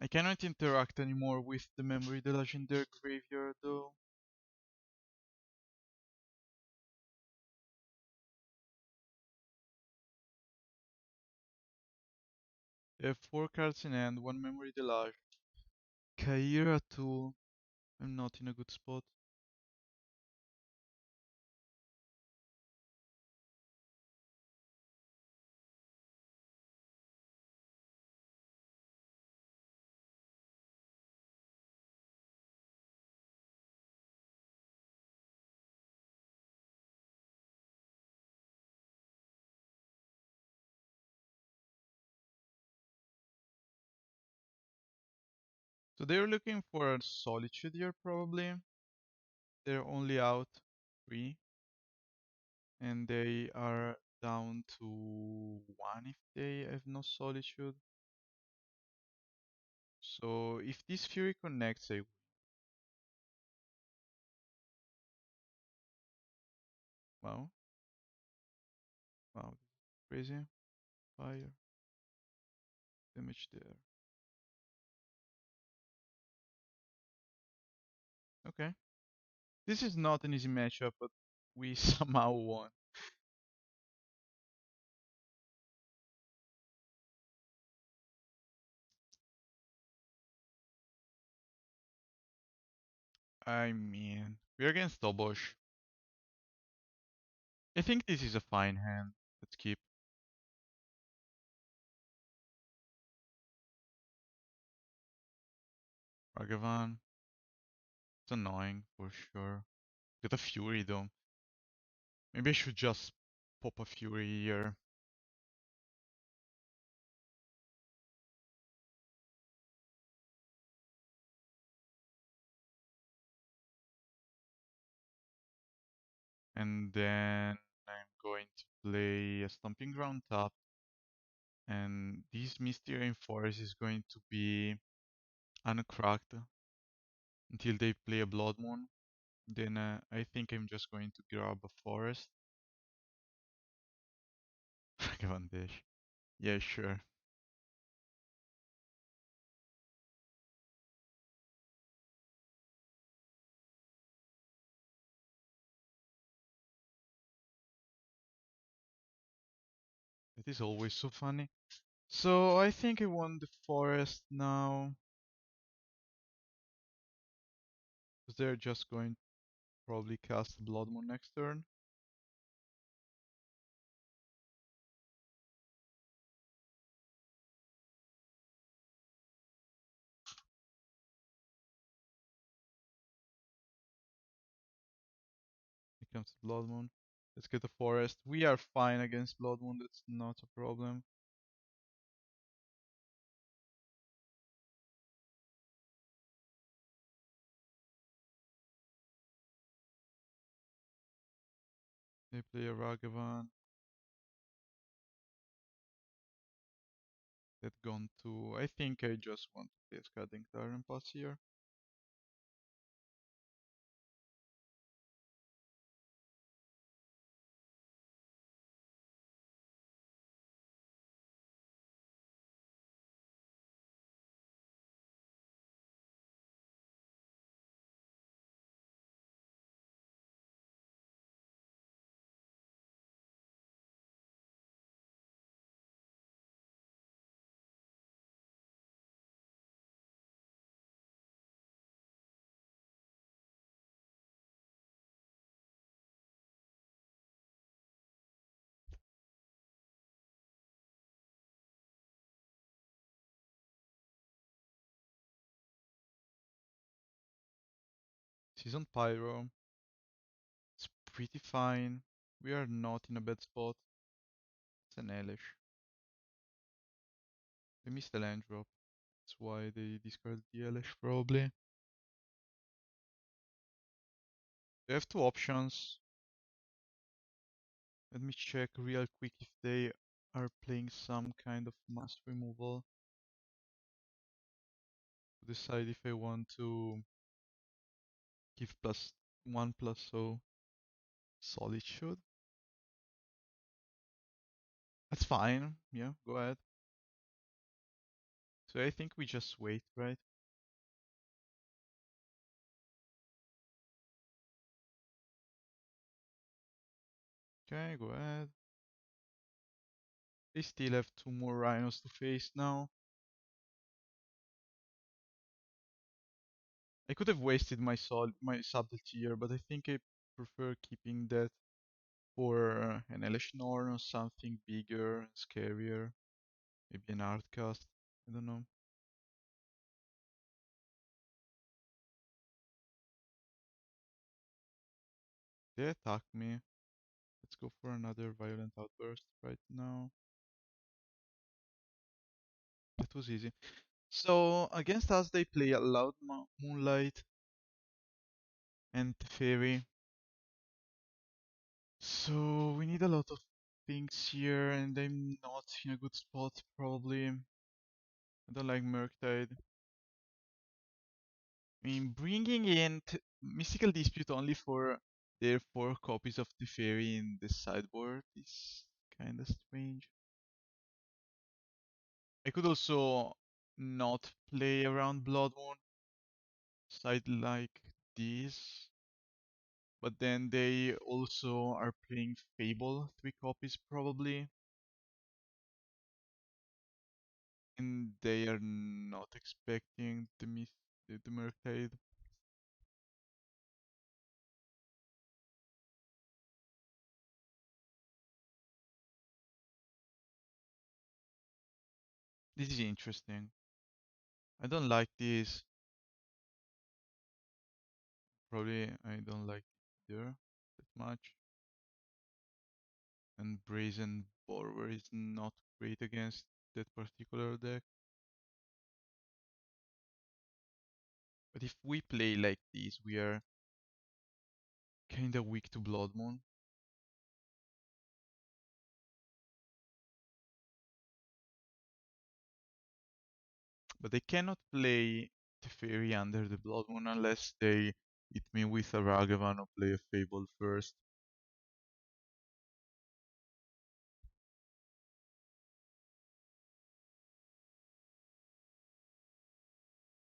I cannot interact anymore with the memory delage in their graveyard though. They have 4 cards in hand, 1 memory delage. Kaira too. I'm not in a good spot. So they're looking for a Solitude here probably. They're only out 3. And they are down to 1 if they have no Solitude. So if this Fury connects, I wow. Wow, crazy. Fire. Damage there. Okay. This is not an easy matchup, but we somehow won. I mean, we're against Obosh. I think this is a fine hand. Let's keep Ragavan. It's annoying for sure. Get a Fury though. Maybe I should just pop a Fury here. And then I'm going to play a Stomping Ground top. And this Misty Rainforest is going to be uncracked until they play a Blood Moon. Then I think I'm just going to grab a Forest. Ragavan Dash. Yeah, sure. It is always so funny. So I think I want the Forest now. Because they're just going to probably cast Blood Moon next turn. Here comes the Blood Moon. Let's get the Forest. We are fine against Blood Moon, that's not a problem. They play a Ragavan. That gone to. I think I just want to play a Scalding Tarn and pass here. Season Pyro. It's pretty fine. We are not in a bad spot. It's an Elish. They missed the land drop. That's why they discarded the Elish probably. They have two options. Let me check real quick if they are playing some kind of mass removal. To decide if I want to give +1/+0 Solitude. That's fine. Yeah, go ahead. So I think we just wait, right? Okay, go ahead. They still have two more Rhinos to face now. I could have wasted my Subtlety here, but I think I prefer keeping that for an Elishnorn or something bigger, scarier. Maybe an Artcast. I don't know. They attack me. Let's go for another Violent Outburst right now. That was easy. So against us they play a Loud Moonlight and Fairy. So we need a lot of things here and I'm not in a good spot probably. I don't like Murktide. I mean, bringing in Mystical Dispute only for their 4 copies of the Fairy in the sideboard is kinda strange. I could also not play around Blood Moon side like this, but then they also are playing Fable, 3 copies probably, and they are not expecting the Murktide. This is interesting. I don't like this. Probably I don't like it either that much. And Brazen Borrower is not great against that particular deck. But if we play like this, we are kinda weak to Blood Moon. But they cannot play Teferi under the Blood Moon unless they hit me with a Ragavan or play a Fable first.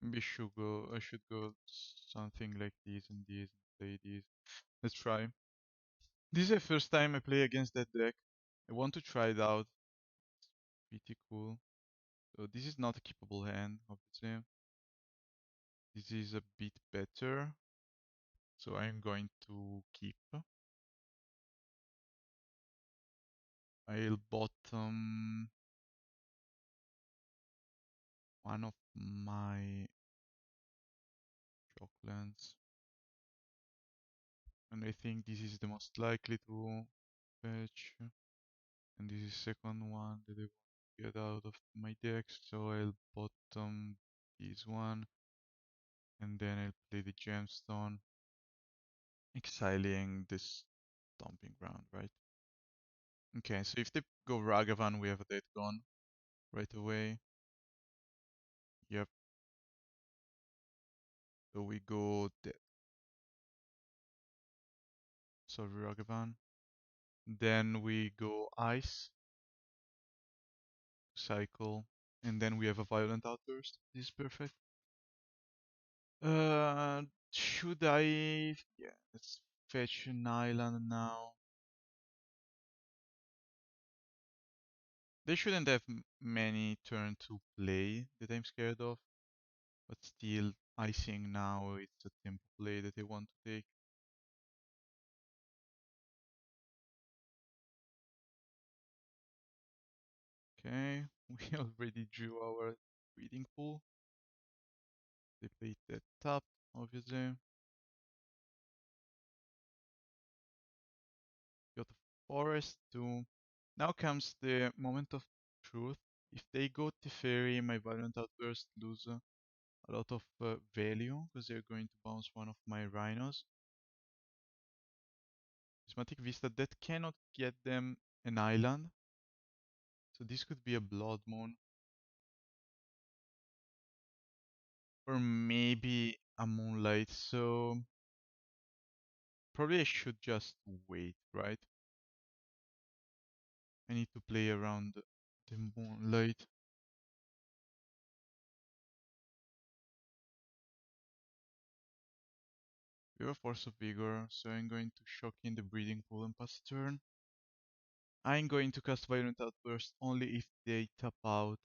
Maybe I should go something like this and this and play this. Let's try. This is the first time I play against that deck. I want to try it out. It's pretty cool. So this is not a keepable hand, obviously. This is a bit better. So I'm going to keep. I'll bottom one of my Shocklands. And I think this is the most likely to fetch. And this is second one that I want to get out of my deck. So I'll bottom this one. And then I'll play the Gemstone. Exiling this Stomping Ground, right? Okay, so if they go Ragavan, we have that gone right away. Yep. So we go sorry, Ragavan. Then we go Ice, Cycle, and then we have a Violent Outburst. This is perfect. Uh, should I? Yeah, let's fetch an island now. They shouldn't have many turn to play that I'm scared of, but still, I think now it's a tempo play that I want to take. Okay, we already drew our breeding pool. They played that top, obviously. Got a forest too. Now comes the moment of truth. If they go Teferi, my Violent Outburst lose a lot of value because they're going to bounce one of my Rhinos. Prismatic Vista, that cannot get them an island. So this could be a Blood Moon. Or maybe a Moonlight. So probably I should just wait, right? I need to play around the Moonlight. We have a Force of Vigor, so I'm going to shock in the Breeding Pool and pass turn. I'm going to cast Violent Outburst only if they tap out.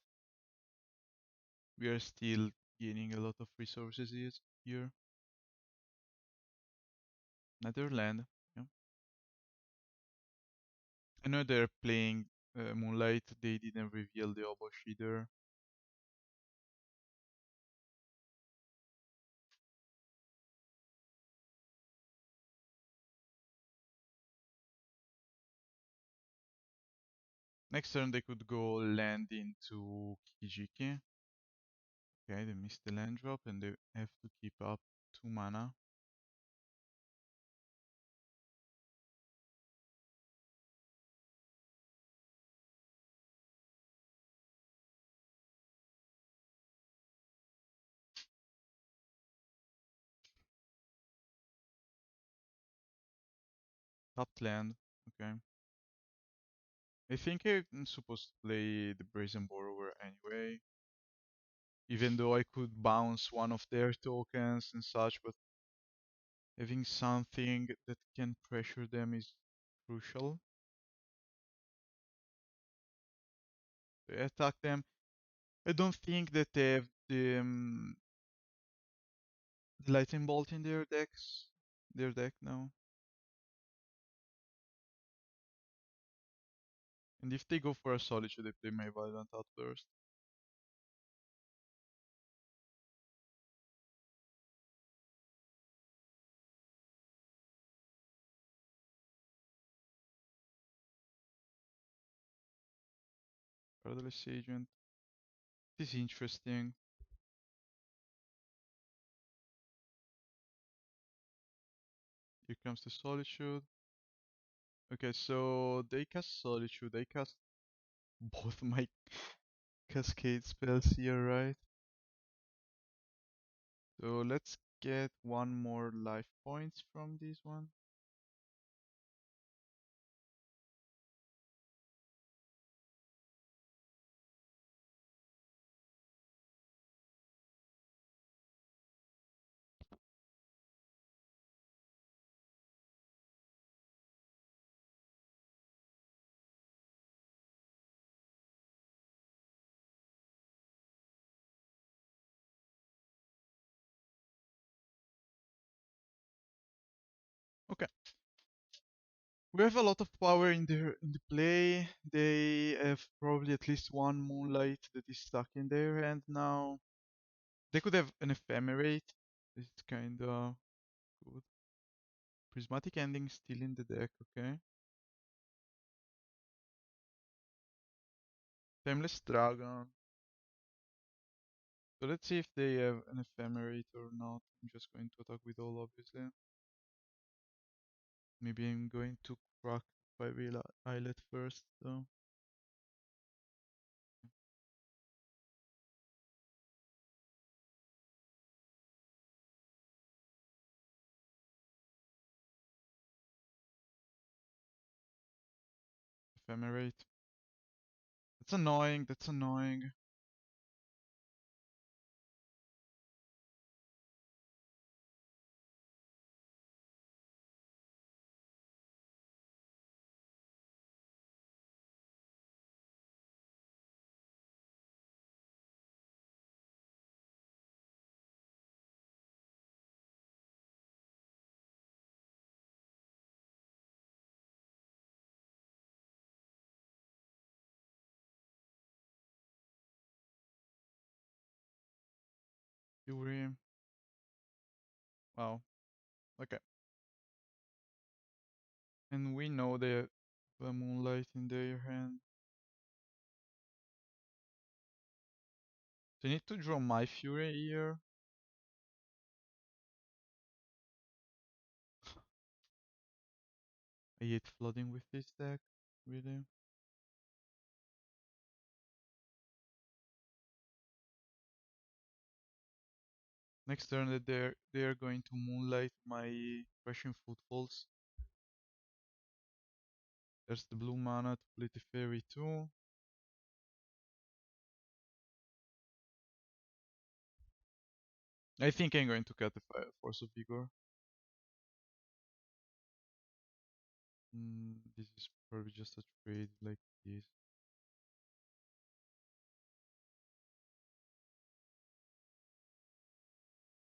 We are still gaining a lot of resources here. Netherland. Yeah. I know they're playing Moonlight. They didn't reveal the Obosh either. Next turn they could go land into Kijiki. Okay, they missed the land drop and they have to keep up 2 mana. Tapped land. Okay. I think I'm supposed to play the Brazen Borrower anyway. Even though I could bounce one of their tokens and such, but having something that can pressure them is crucial. They attack them. I don't think that they have the Lightning Bolt in their deck now. And if they go for a Solitude, they play my Violent Outburst. Shardless Agent. This is interesting. Here comes the Solitude. Okay, so they cast Solitude. They cast both my Cascade spells here, right? So let's get one more life points from this one. Okay. We have a lot of power in the play. They have probably at least one Moonlight that is stuck in their hand now. They could have an Ephemerate. It's kinda good. Prismatic Ending still in the deck, okay. Timeless Dragon. So let's see if they have an Ephemerate or not. I'm just going to attack with all, obviously. Maybe I'm going to crack Fiery Islet first, though. Ephemerate. That's annoying, that's annoying. Fury. Wow. Okay. And we know they have a Moonlight in their hand. They need to draw my Fury here. I hate flooding with this deck, really. Next turn that they're going to Moonlight my Crashing Footfalls. There's the blue mana to play the Fairy too. I think I'm going to cut the Force of Vigor. This is probably just a trade like this.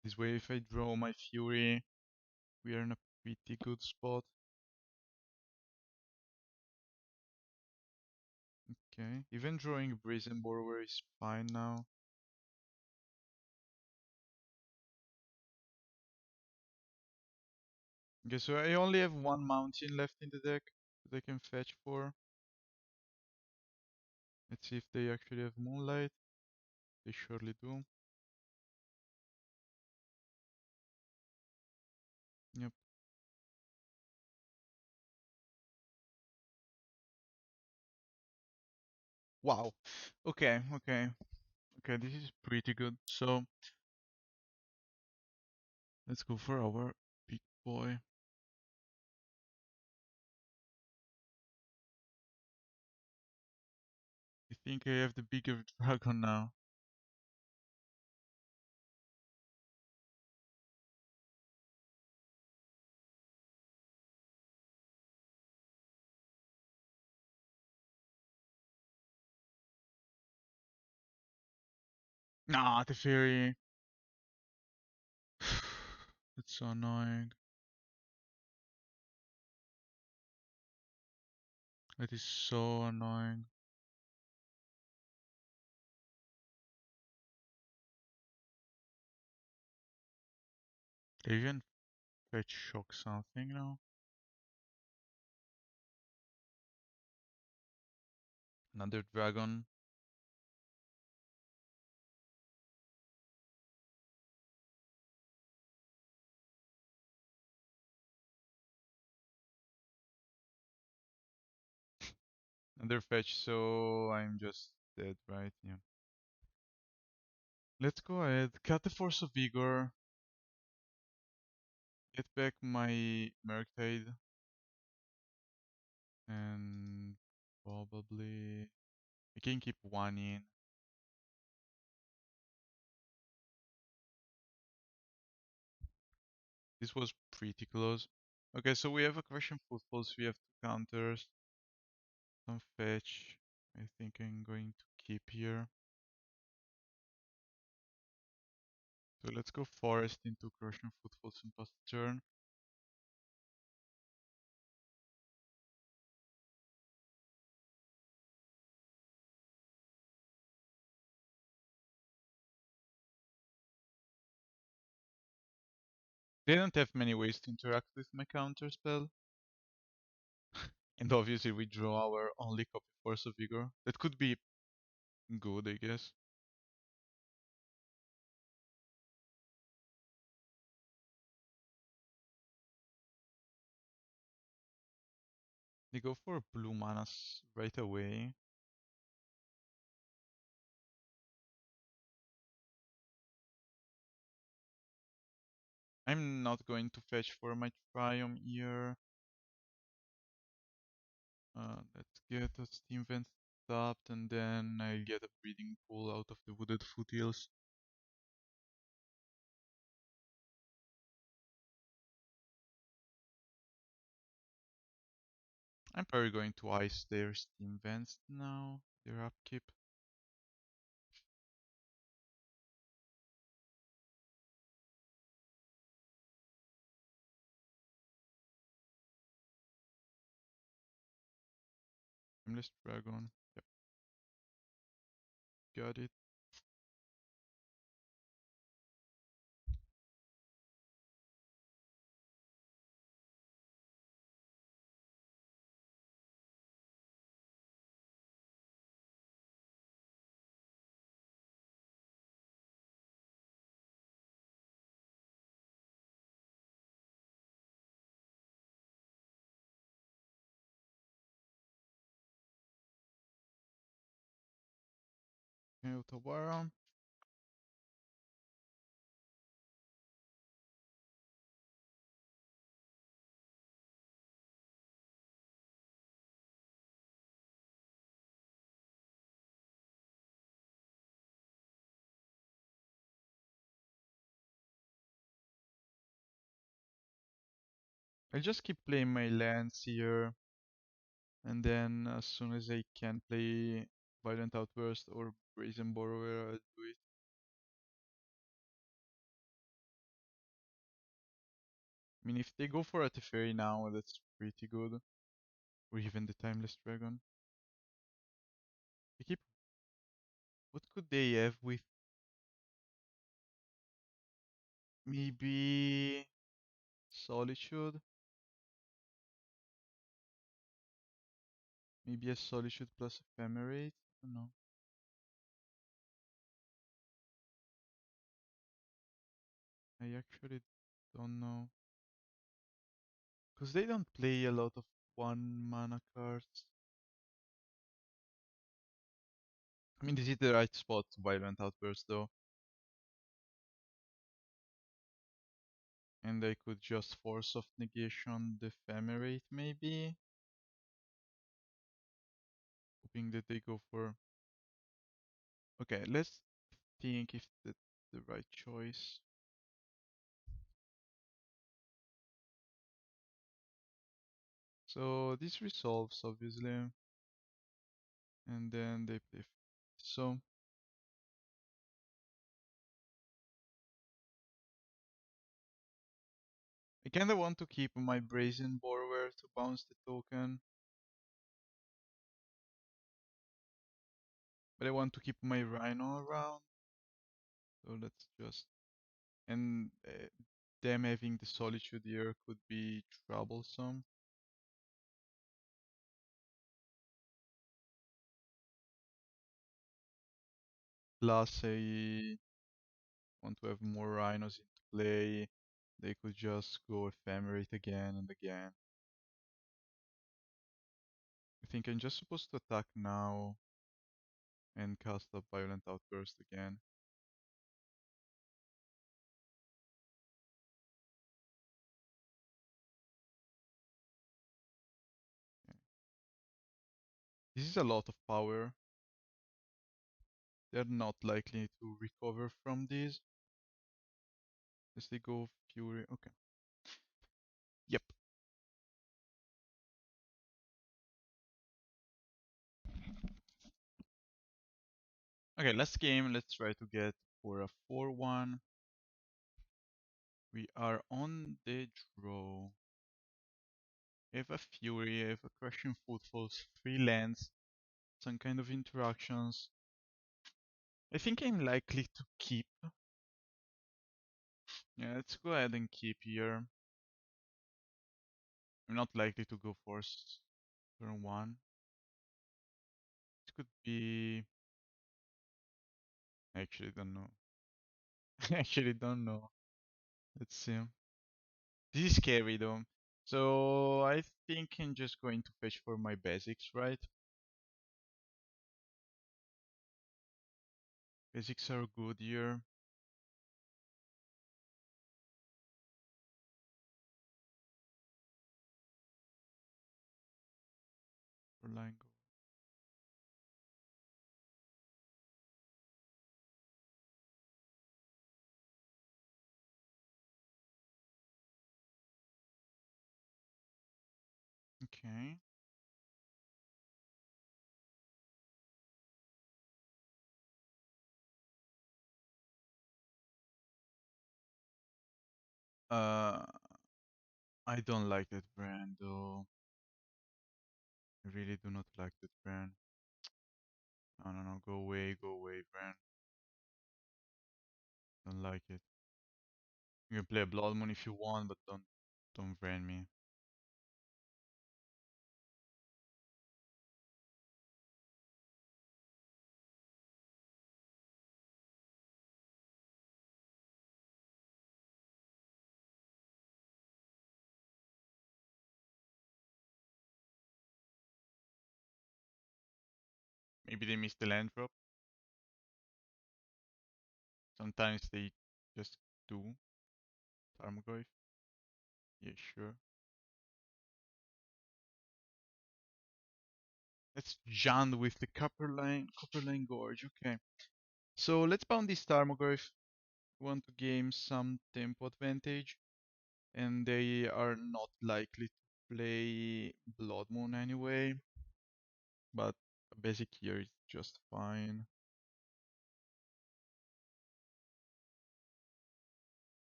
This way, if I draw my Fury, we are in a pretty good spot. Okay, even drawing Brazen Borrower is fine now. Okay, so I only have one mountain left in the deck that I can fetch for. Let's see if they actually have Moonlight. They surely do. Yep. Wow. Okay, okay. Okay, this is pretty good. So let's go for our big boy. I think I have the bigger dragon now. Nah, the fairy. It's so annoying. It is so annoying. Agent fetch shock something now. Another dragon. Another fetch, so I'm just dead, right? Yeah. Let's go ahead. Cut the Force of Vigor. Get back my Murktide. And probably I can keep one in. This was pretty close. Okay, so we have a Crashing Footfalls, we have two counters. Some fetch. I think I'm going to keep here. So let's go Forest into Crashing Footfalls and pass the turn. They don't have many ways to interact with my counter spell. And obviously we draw our only copy Force of Vigor. That could be good, I guess. They go for blue manas right away. I'm not going to fetch for my Triome here. Let's get a Steam Vent tapped and then I'll get a Breeding Pool out of the Wooded Foothills. I'm probably going to ice their Steam Vents now, their upkeep. Timeless Dragon. Yep, got it. Okay, Otawara. I'll just keep playing my lands here, and then as soon as I can play Violent Outburst or Brazen Borrower, I'll do it. I mean, if they go for a Teferi now, that's pretty good. Or even the Timeless Dragon. They keep. What could they have with? Maybe Solitude? Maybe a Solitude plus Ephemerate? I don't know. I actually don't know. Because they don't play a lot of 1 mana cards. I mean, this is the right spot to Violent Outburst though. And I could just Force of Negation the Ephemerate maybe? Hoping that they go for... Okay, let's think if that's the right choice. So this resolves obviously. And then they play... So I kinda want to keep my Brazen Borrower to bounce the token. But I want to keep my Rhino around. So let's just... And them having the Solitude here could be troublesome. Plus I want to have more Rhinos into play. They could just go Ephemerate again and again. I think I'm just supposed to attack now and cast a Violent Outburst again. Yeah. This is a lot of power. They're not likely to recover from this. As they go Fury. Okay. Yep. Okay, last game. Let's try to get for a 4-1. We are on the draw. I have a Fury, I have a Crashing Footfalls, 3 lands, some kind of interactions. I think I'm likely to keep. Yeah, let's go ahead and keep here. I'm not likely to go for turn 1. It could be... I actually don't know. I actually don't know. Let's see. This is scary though. So I think I'm just going to fetch for my basics, right? Basics are good here. For Lango. Okay. Uh, I don't like that brand though. I really do not like that brand. No, no, no. Go away, brand. Don't like it. You can play a Blood Moon if you want, but don't brand me. Maybe they missed the land drop. Sometimes they just do. Tarmogoyf. Yeah, sure. Let's Jand with the Copper Line Gorge. Okay. So let's bound this Tarmogoyf. Want to gain some tempo advantage, and they are not likely to play Blood Moon anyway. But a basic here is just fine.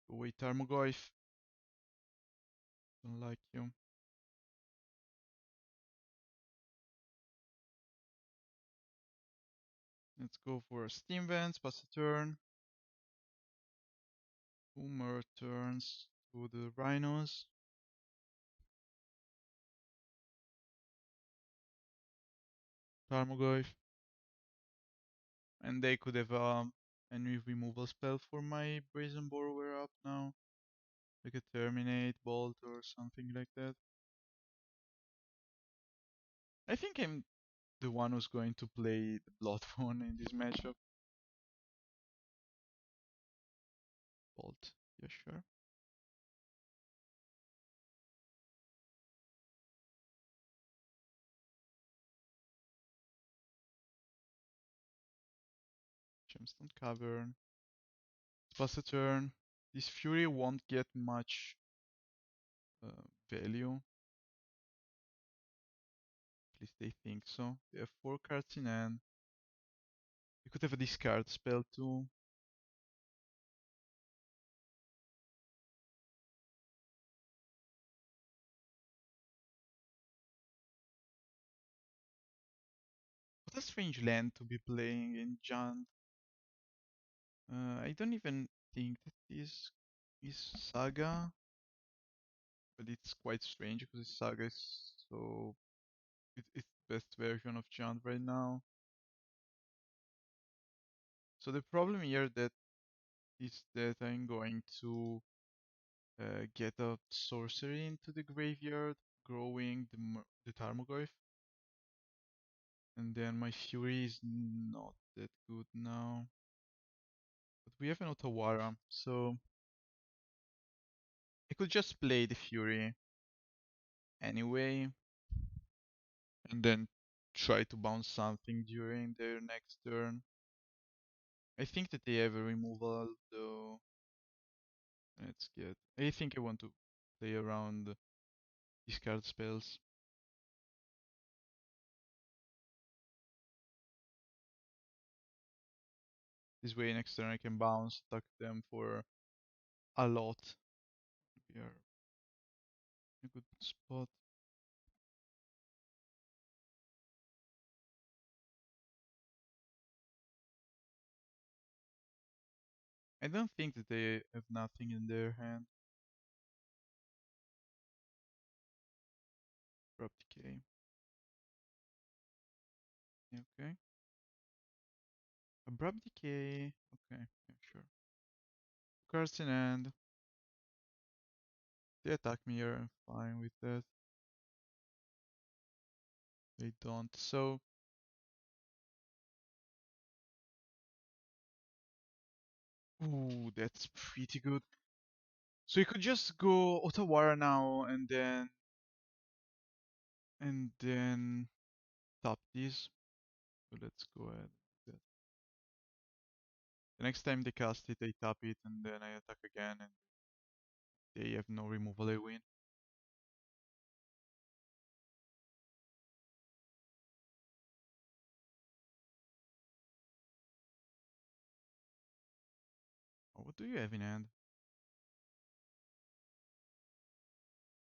Go away Tarmogoyf. Don't like you. Let's go for a Steam Vents, pass a turn. 2 more turns to the Rhinos. Tarmogoyf. And they could have any removal spell for my Brazen Borrower up now. Like a Terminate, Bolt, or something like that. I think I'm the one who's going to play the Bloodborne in this matchup. Bolt, yeah, sure. Gemstone Cavern. Pass a turn. This Fury won't get much value. At least they think so. They have 4 cards in hand. You could have a discard spell too. What a strange land to be playing in Jund. I don't even think that this is Saga, but it's quite strange because Saga is so it's the best version of Jund right now. So the problem here that is that I'm going to get a sorcery into the graveyard, growing the Tarmogoyf, and then my Fury is not that good now. But we have an Otawara, so I could just play the Fury anyway, and then try to bounce something during their next turn. I think that they have a removal though. Let's get. I think I want to play around discard spells. This way next turn I can bounce, attack them for a lot. We are in a good spot. I don't think that they have nothing in their hand. Abrupt Decay. Yeah, okay. Abrupt Decay. Okay, yeah, sure. Cards in hand. They attack me here, I'm fine with that. They don't, so... Ooh, that's pretty good. So you could just go Otawara now and then tap this. So let's go ahead. with that. The next time they cast it, I tap it and then I attack again and they have no removal, I win. Oh, what do you have in hand?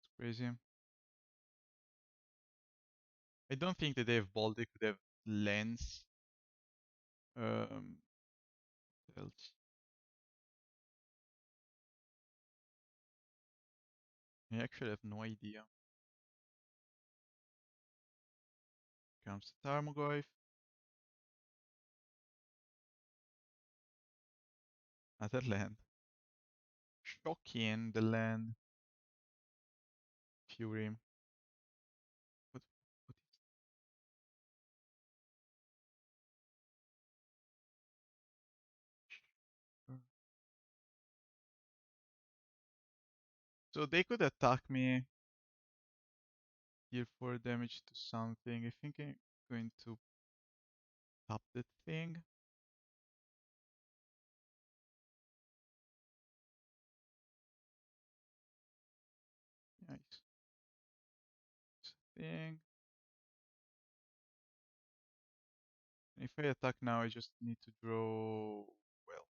It's crazy. I don't think that they have ball, they could have lens. What else? I actually have no idea. Comes the Tarmogoyf. Another land. Shocking the land. Fury. What is... So they could attack me here for damage to something. I think I'm going to tap that thing. Nice. Thing. And if I attack now, I just need to draw, well,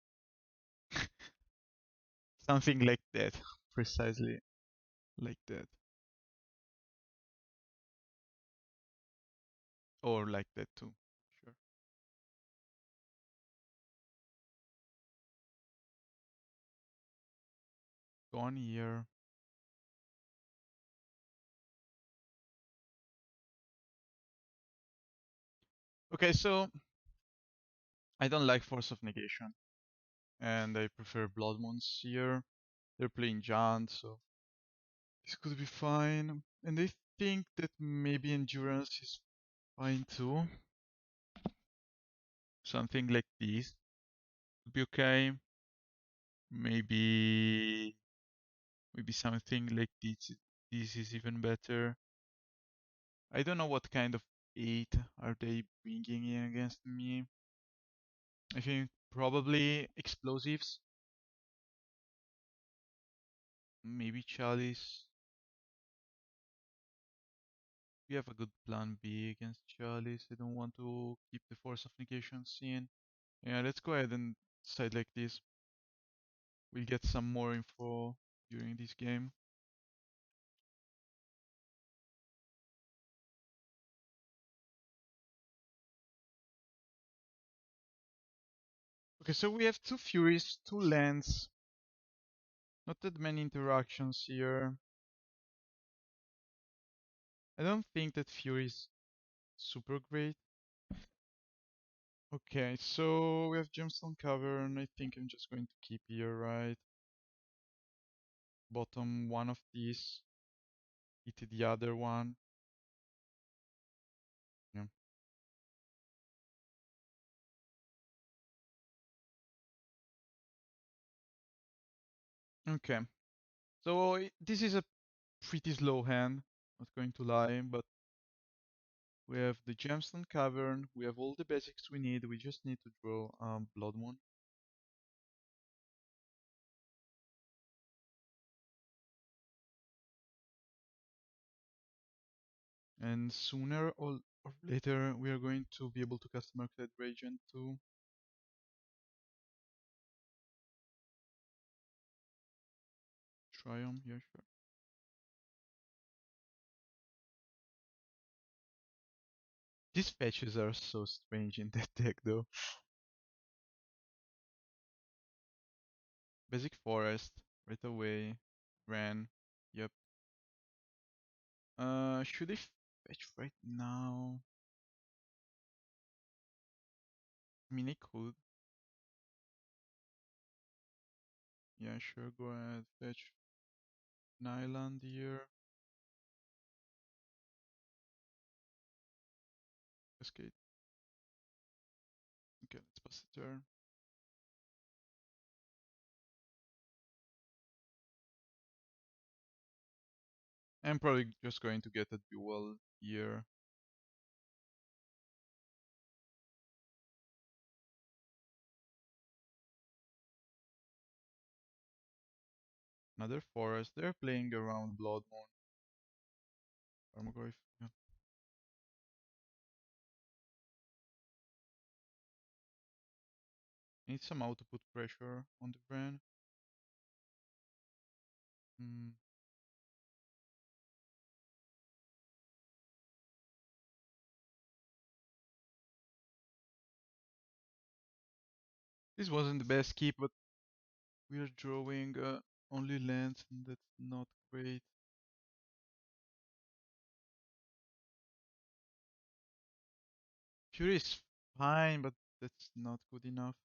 something like that. Precisely like that. Or like that too. Sure. Gone here. Okay, so I don't like Force of Negation. And I prefer Blood Moons here. They're playing Giant, so this could be fine. And I think that maybe Endurance is fine too. Something like this would be okay. Maybe something like this. This is even better. I don't know what kind of 8 are they bringing in against me. I think probably explosives. Maybe Chalice. We have a good plan B against Chalice. I don't want to keep the Force of Negation scene. Yeah, let's go ahead and decide like this. We'll get some more info during this game. Okay, so we have 2 Furies, 2 lands. Not that many interactions here. I don't think that Fury is super great. Okay, so we have Gemstone Cavern. I think I'm just going to keep here, right? Bottom one of these. Hit the other one. Yeah. Okay. So this is a pretty slow hand, not going to lie, but we have the Gemstone Cavern, we have all the basics we need, we just need to draw Blood Moon. And sooner or later we are going to be able to cast Murktide Regent too. Triome, yeah, sure. These fetches are so strange in that deck though. Basic Forest, right away. Ran, yep. Should I fetch right now? I mean, I could. Yeah, sure, go ahead, fetch. an island here. Cascade. Okay, let's pass the turn. I'm probably just going to get a duel here. Another forest. They're playing around Blood Moon. Armogoyf. Yeah. Need some output pressure on the brand. Hmm. This wasn't the best keep, but we're drawing only lands, and that's not great. Fury is fine, but that's not good enough.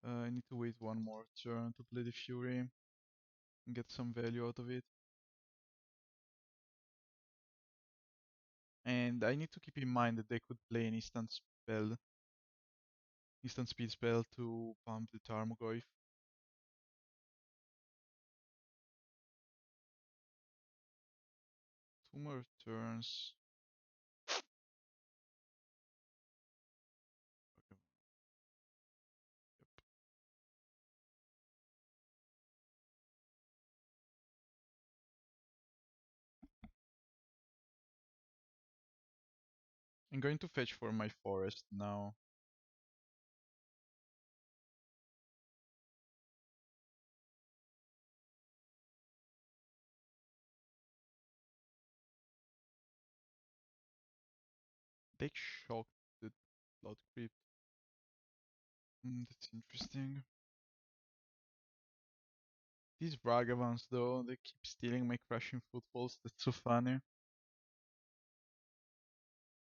I need to wait one more turn to play the Fury and get some value out of it. And I need to keep in mind that they could play an instant speed spell to pump the Tarmogoyf. 2 more turns. Okay. Yep. I'm going to fetch for my forest now. Take shock the Blood Crypt. That's interesting. These Ragavans though, they keep stealing my Crashing Footfalls. That's so funny.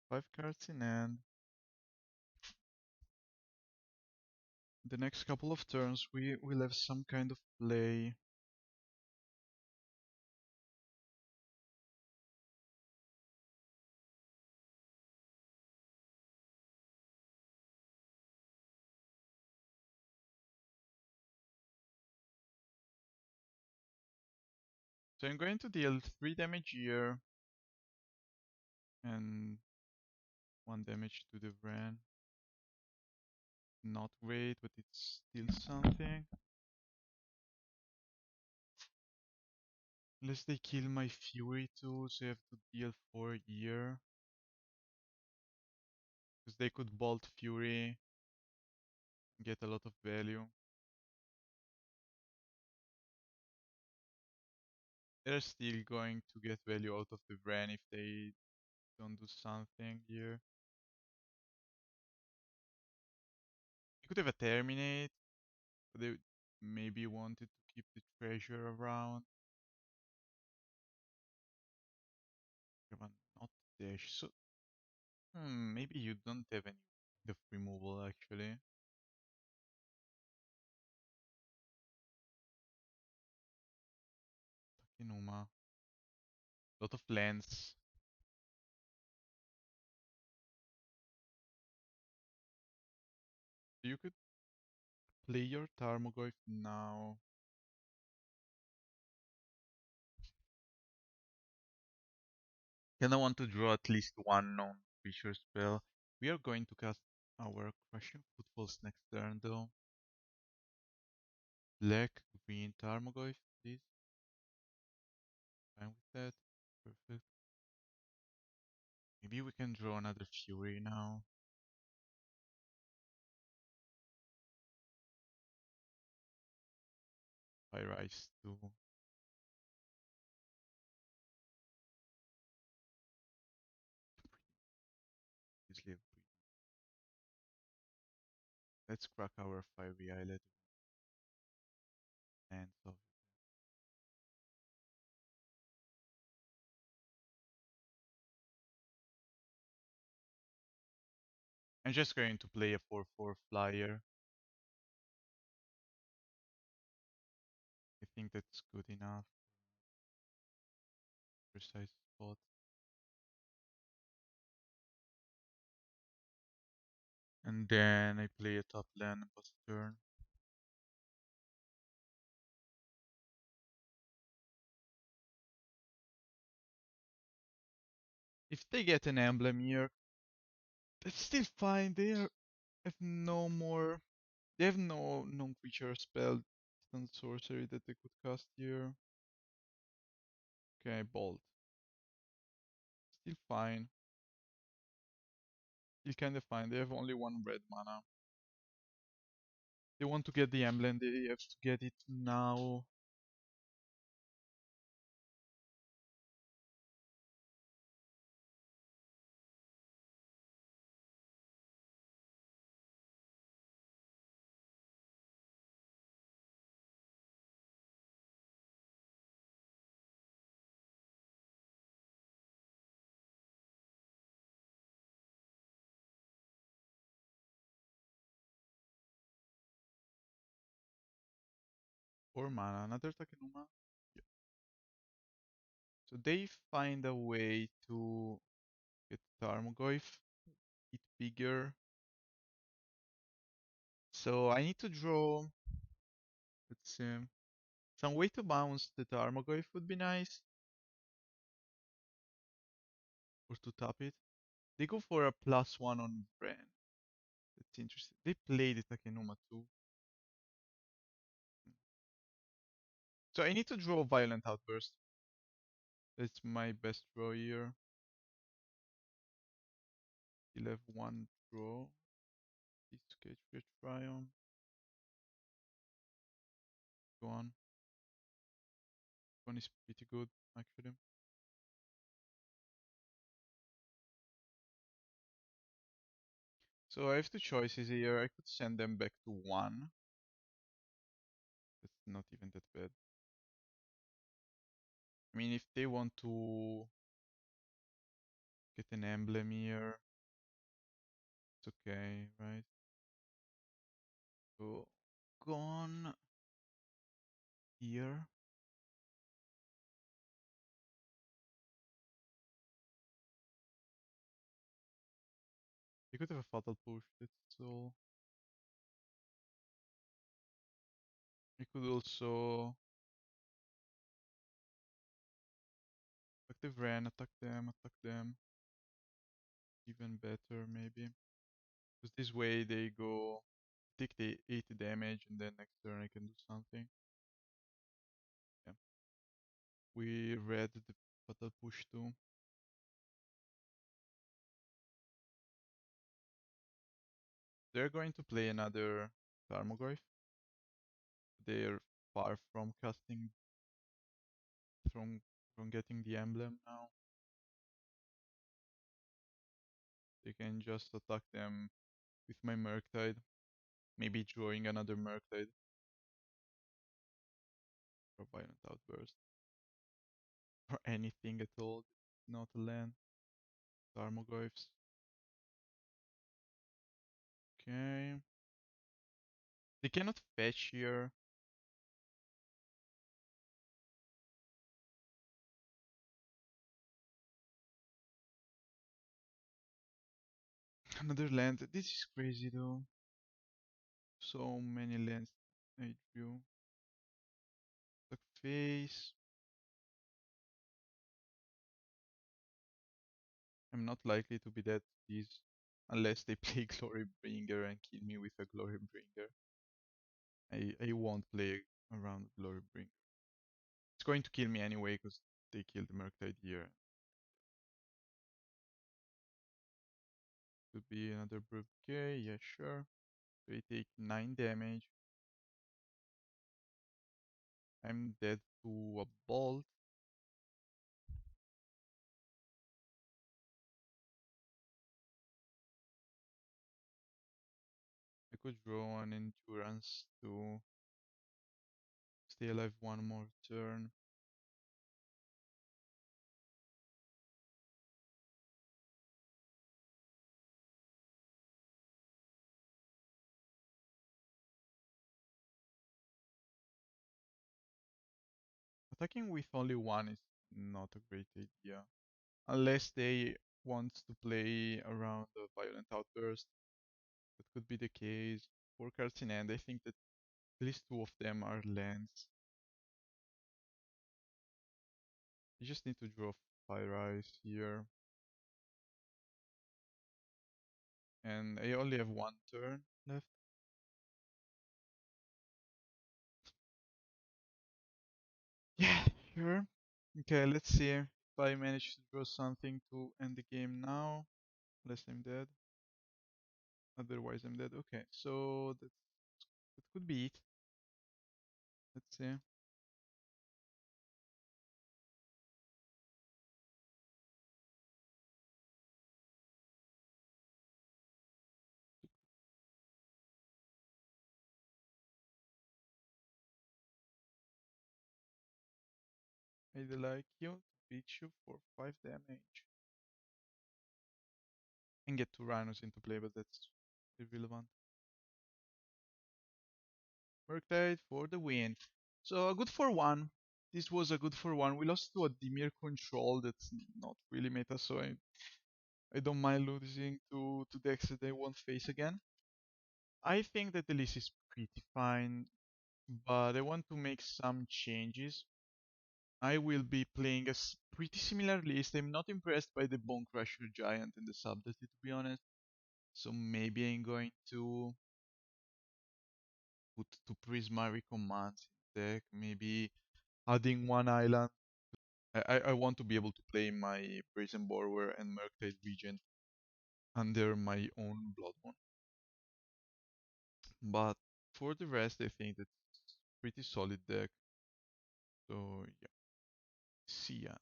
5 cards in hand. The next couple of turns we will have some kind of play. So I'm going to deal 3 damage here and 1 damage to the Vran. Not great, but it's still something. Unless they kill my Fury too, so I have to deal 4 here. Because they could Bolt Fury and get a lot of value. They're still going to get value out of the Vran if they don't do something here. You could have a Terminate, but they maybe wanted to keep the treasure around. Have a not dash, so maybe you don't have any of removal actually. Takenuma. Lot of lands. You could play your Tarmogoyf now. Then I want to draw at least one non-creature spell. We are going to cast our Crashing Footfalls next turn though. Black, green Tarmogoyf, please. Fine with that. Perfect. Maybe we can draw another Fury now. Fire Ice too. Easily. Let's crack our Fiery Islet and so I'm just going to play a 4/4 flyer. I think that's good enough. precise spot. And then I play a top lane and pass turn. If they get an emblem here, that's still fine. Have no more. They have no non-creature spell, instant sorcery that they could cast here. Okay, bolt. Still fine. Still kind of fine. They have only one red mana. They want to get the emblem. They have to get it now. Four mana. Another Takenuma. Yeah. So they find a way to get Tarmogoyf. It bigger. So I need to draw. Let's see. Some way to bounce the Tarmogoyf would be nice. Or to tap it. They go for a +1 on Bran. That's interesting. They play the Takenuma too. So I need to draw Violent Outburst. That's my best draw here. Still have one draw. This Ketria Triome. Go on. One is pretty good, actually. So I have two choices here. I could send them back to 1. That's not even that bad. I mean, if they want to get an emblem here, it's okay, right? So, gone here. You could have a fatal push, that's all. You could also attack the Vren, attack them. Even better, maybe. Because this way they go take the 80 damage and then next turn I can do something. Yeah. We read the fatal push too. They're going to play another Tarmogoyf. They're far from casting from getting the emblem now. They can just attack them with my Murktide. Maybe drawing another Murktide. Or Violent Outburst. Or anything at all. Not a land. Tarmogoyfs. Okay. They cannot fetch here. Another land. This is crazy though. So many lands I drew. The face. I'm not likely to be dead to these unless they play Glorybringer and kill me with a Glorybringer. I won't play around Glorybringer. It's going to kill me anyway because they killed the Murktide here. Could be another bouquet, yeah sure. So I take 9 damage. I'm dead to a bolt. I could draw an endurance to stay alive one more turn. Attacking with only one is not a great idea. Unless they want to play around the Violent Outburst, that could be the case. 4 cards in hand, I think that at least 2 of them are lands. You just need to draw Fire Eyes here. And I only have 1 turn left. Yeah, sure. Okay, let's see if I manage to draw something to end the game now. Unless I'm dead. Otherwise I'm dead. Okay, so that could be it. Let's see. I'd like you to beat you for 5 damage. And get 2 Rhinos into play, but that's irrelevant. Murktide for the win. So a good for 1. This was a good for 1. We lost to a Dimir Control that's not really meta, so I don't mind losing to decks that I won't face again. I think that the list is pretty fine, but I want to make some changes. I will be playing a pretty similar list. I'm not impressed by the Bonecrusher Giant and the Subtlety, to be honest. So maybe I'm going to put 2 Prismari commands in deck. Maybe adding 1 island. I want to be able to play my Brazen Borrower and Murktide Regent under my own Blood one. But for the rest, I think that's pretty solid deck. So yeah, see ya.